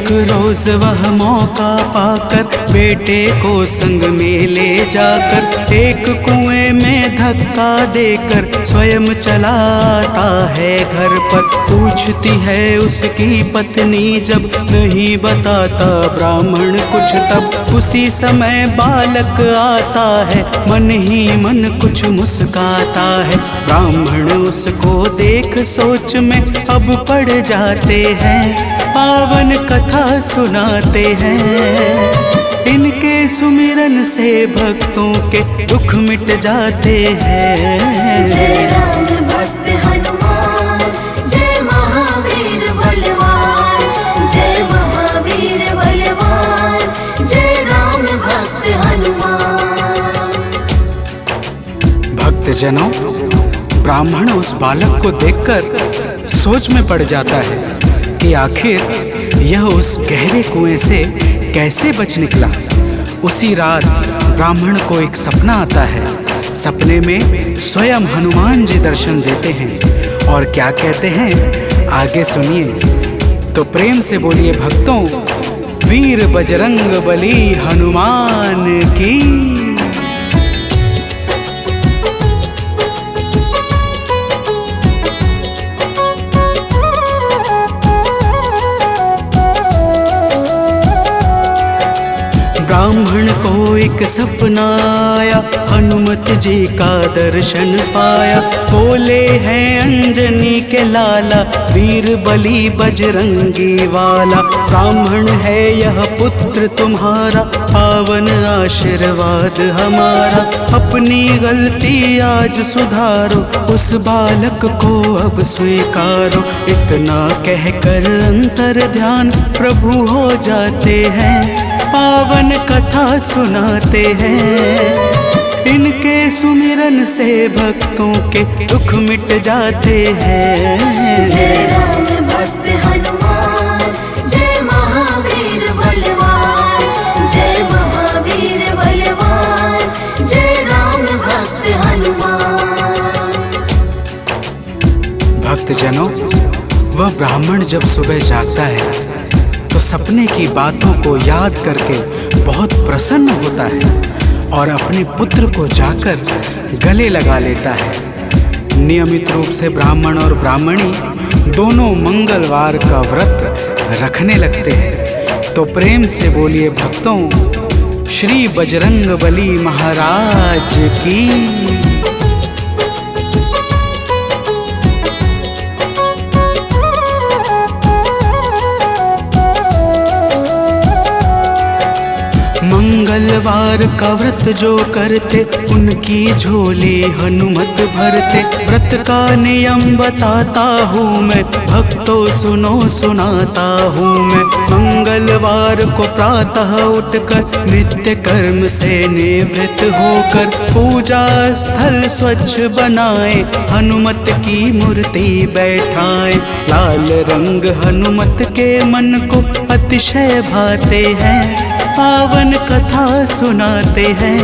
एक रोज वह मौका पाकर बेटे को संग में ले जाकर एक कुएं में धक्का देकर स्वयं चलाता है घर पर। पूछती है उसकी पत्नी जब नहीं बताता ब्राह्मण कुछ, तब उसी समय बालक आता है मन ही मन कुछ मुस्काता है। ब्राह्मण उसको देख सोच में अब पड़ जाते हैं, पावन कथा सुनाते हैं। इनके सुमिरन से भक्तों के दुख मिट जाते हैं। जय राम भक्त हनुमान, जय महावीर बलवान, जय महावीर बलवान, जय राम भक्त हनुमान। भक्तजनों, ब्राह्मण उस बालक को देखकर सोच में पड़ जाता है कि आखिर यह उस गहरे कुएं से कैसे बच निकला। उसी रात ब्राह्मण को एक सपना आता है। सपने में स्वयं हनुमान जी दर्शन देते हैं और क्या कहते हैं आगे सुनिए। तो प्रेम से बोलिए भक्तों, वीर बजरंग बली हनुमान की। ब्राह्मण को एक सपना आया, हनुमत जी का दर्शन पाया। बोले हैं अंजनी के लाला, वीर बली बजरंगी वाला। ब्राह्मण है यह पुत्र तुम्हारा, पावन आशीर्वाद हमारा। अपनी गलती आज सुधारो, उस बालक को अब स्वीकारो। इतना कहकर अंतर ध्यान प्रभु हो जाते हैं, पावन कथा सुनाते हैं। इनके सुमिरन से भक्तों के दुख मिट जाते हैं। जय राम भक्त हनुमान, जय महावीर बलवान, जय महावीर बलवान, जय राम भक्त हनुमान। भक्तजनों, वह ब्राह्मण जब सुबह जागता है तो सपने की बातों को याद करके बहुत प्रसन्न होता है और अपने पुत्र को जाकर गले लगा लेता है। नियमित रूप से ब्राह्मण और ब्राह्मणी दोनों मंगलवार का व्रत रखने लगते हैं। तो प्रेम से बोलिए भक्तों, श्री बजरंग बली महाराज की। मंगलवार का व्रत जो करते उनकी झोली हनुमत भरते। व्रत का नियम बताता हूँ मैं, भक्तों सुनो सुनाता हूँ मैं। मंगलवार को प्रातः उठकर नित्य कर्म से निवृत्त होकर पूजा स्थल स्वच्छ बनाए, हनुमत की मूर्ति बैठाए। लाल रंग हनुमत के मन को अतिशय भाते हैं, पावन कथा सुनाते हैं।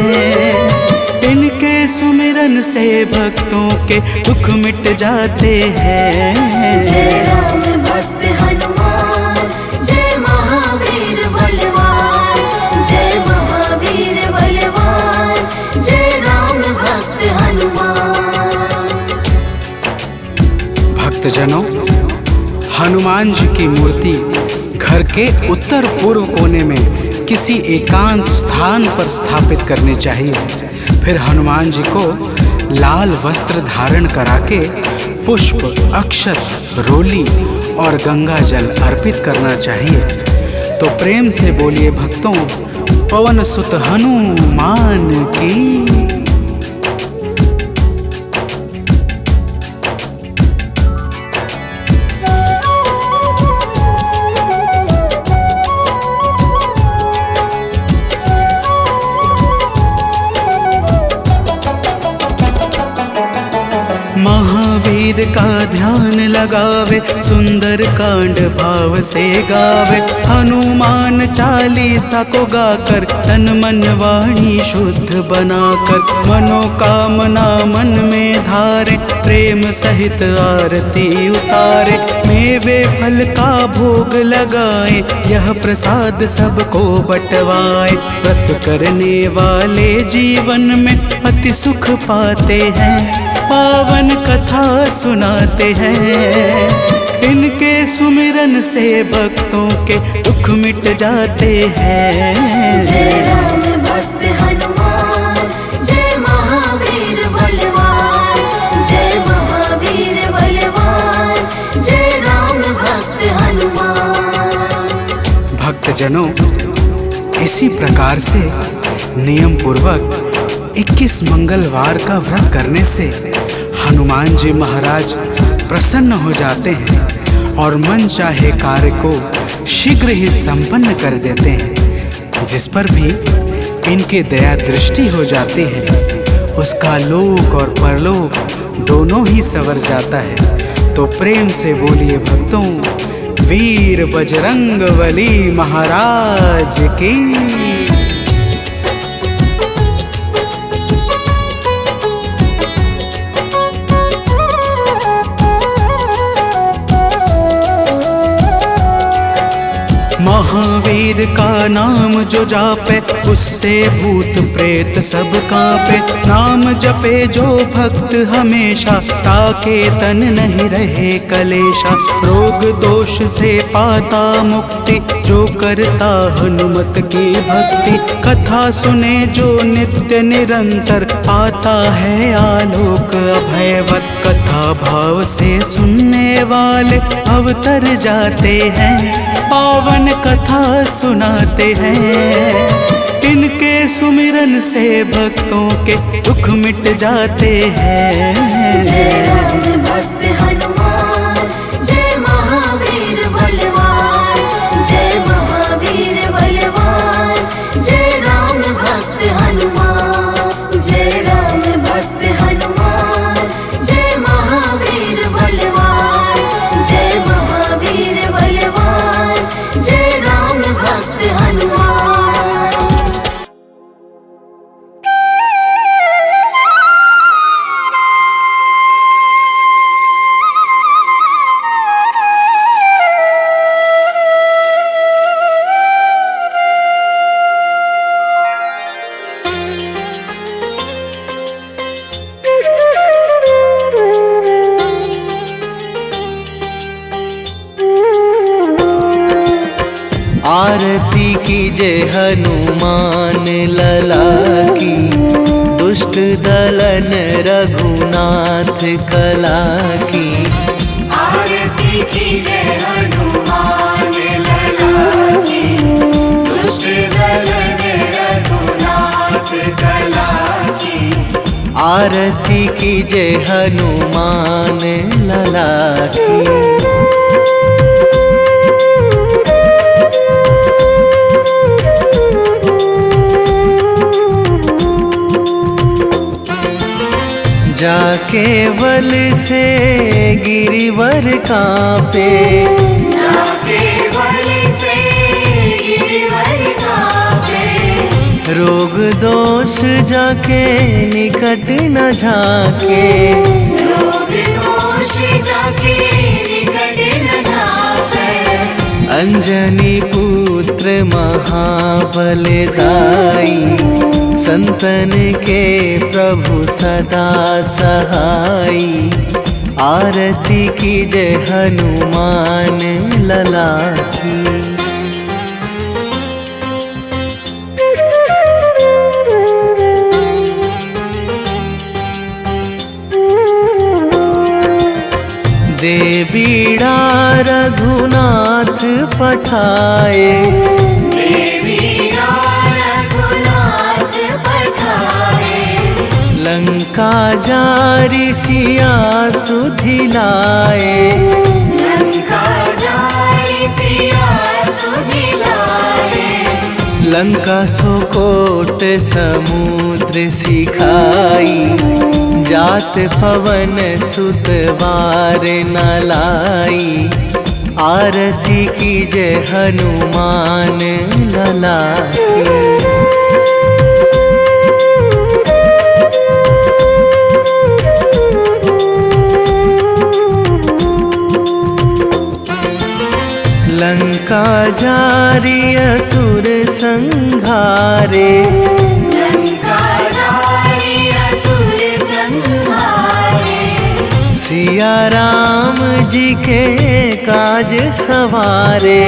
इनके सुमिरन से भक्तों के दुख मिट जाते हैं। जय राम भक्त हनुमान, जय महावीर बलवान, जय महावीर बलवान, जय राम भक्त हनुमान। भक्तजनों, हनुमान जी की मूर्ति घर के उत्तर पूर्व कोने में किसी एकांत स्थान पर स्थापित करनी चाहिए। फिर हनुमान जी को लाल वस्त्र धारण करा के पुष्प, अक्षत, रोली और गंगा जल अर्पित करना चाहिए। तो प्रेम से बोलिए भक्तों, पवन सुत हनुमान की। महावीर का ध्यान लगावे, सुंदर कांड भाव से गावे। हनुमान चालीसा को गाकर तन मन वाणी शुद्ध बनाकर, मनोकामना मन में धारे, प्रेम सहित आरती उतारे। मेवे फल का भोग लगाए, यह प्रसाद सबको बंटवाए। व्रत करने वाले जीवन में अति सुख पाते हैं, पावन कथा सुनाते हैं। इनके सुमिरन से भक्तों के दुख मिट जाते हैं। जय राम भक्त हनुमान, जय महावीर बलवान, जय महावीर बलवान, जय राम भक्त हनुमान। भक्तजनों, इसी प्रकार से नियम पूर्वक 21 मंगलवार का व्रत करने से हनुमान जी महाराज प्रसन्न हो जाते हैं और मन चाहे कार्य को शीघ्र ही संपन्न कर देते हैं। जिस पर भी इनके दया दृष्टि हो जाती है, उसका लोक और परलोक दोनों ही संवर जाता है। तो प्रेम से बोलिए भक्तों, वीर बजरंगबली महाराज की। महावीर का नाम जो जापे, उससे भूत प्रेत सब कांपे। नाम जपे जो भक्त हमेशा, ताके तन नहीं रहे कलेशा। रोग दोष से पाता मुक्ति, जो करता हनुमत की भक्ति। कथा सुने जो नित्य निरंतर, पाता है आलोक अभयवत। कथा भाव से सुनने वाले अवतर जाते हैं, पावन कथा सुनाते हैं। इनके सुमिरन से भक्तों के दुख मिट जाते हैं। जय राम भक्त हनुमान, जय महावीर बलवान, जय महावीर बलवान, जय राम भक्त हनुमान। जय राम भक्त हनुमान, जय महावीर बलवान, जय महावीर बलवान, जय राम भक्त हनुमान। आरती कीजे हनुमान लला की, दुष्ट दलन रघुनाथ कला की। आरती कीजे हनुमान लला की, दुष्ट दलन रघुनाथ कला की। आरती कीजे हनुमान लला की। जाके बल से गिरिवर कांपे, जाके बल से गिरिवर कांपे। रोग दोष जाके निकट न झाके, रोग दोष जाके निकट न झाके। अंजनी पुत्र महाबलदाई, संतन के प्रभु सदा सहाई। आरती कीजे हनुमान लला की। देवीड़ा रघुनाथ पठाए, देवीड़ा रघुनाथ पठाए। लंका जारी सिया सुधिलाए, लंका जारी सिया सुधिलाए। लंका सोकोट समुद्र सिखाई, जात पवन सुतवार न लाई, आरती कीजे हनुमान लला की। लंका जारी असुर संहारे, लंका जारी असुर संहारे, सिया राम जी के काज सवारे,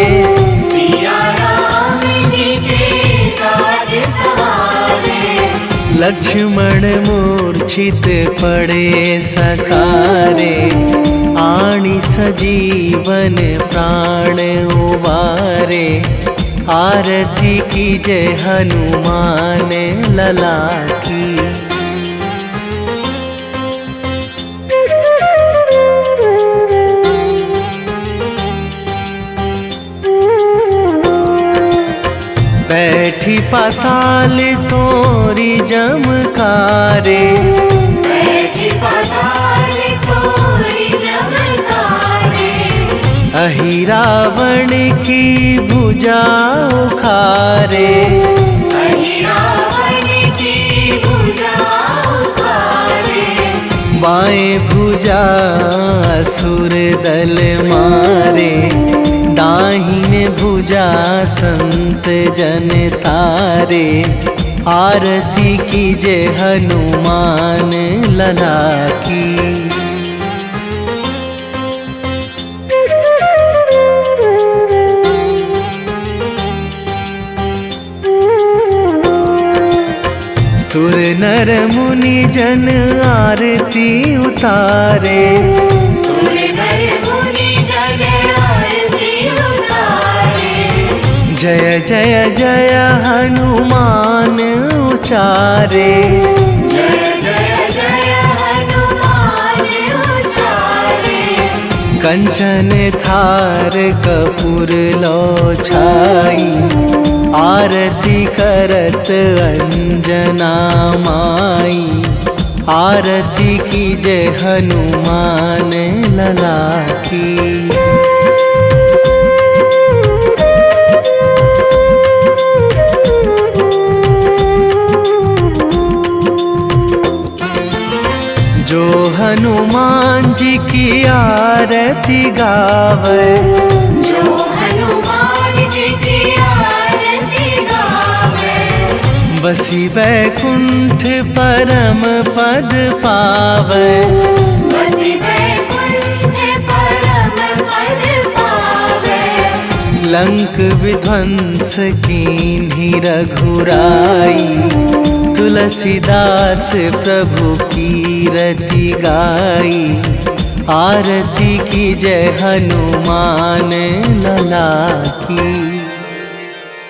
सिया राम जी के काज सवारे, लक्ष्मण मूर्छित पड़े सकारे, आणी सजीवन प्राण उबारे, आरती कीजे हनुमान लला की। बैठी पाताल तोरी जमकारे, बैठी पाताल तोरी जमकारे, अहि रावण की भुजा उखारे, अहि रावण की भुजा उखारे, बाएं भुजा असुर दल मारे, दाहिने भुजा संत जन तारे, आरती कीजे हनुमान लला की। सुर नर मुनि जन आरती उतारे, सुर नर मुनि जन आरती उतारे, जय जय जय हनुमान उचारे, जय जय जय हनुमान उचारे, कंचन थार कपूर लो छाई, आरती करत अंजना माई, आरती कीजे हनुमान लला की। जो हनुमान जी की आरती गावे, जो हनुमान जी की आरती गावे, बसी वैकुंठ परम पद पावे, बसी वैकुंठ परम पद पावे, लंक विध्वंस कीन्ही रघुराई, तुलसीदास प्रभु कीरति गाई, आरती कीजे हनुमान लला की।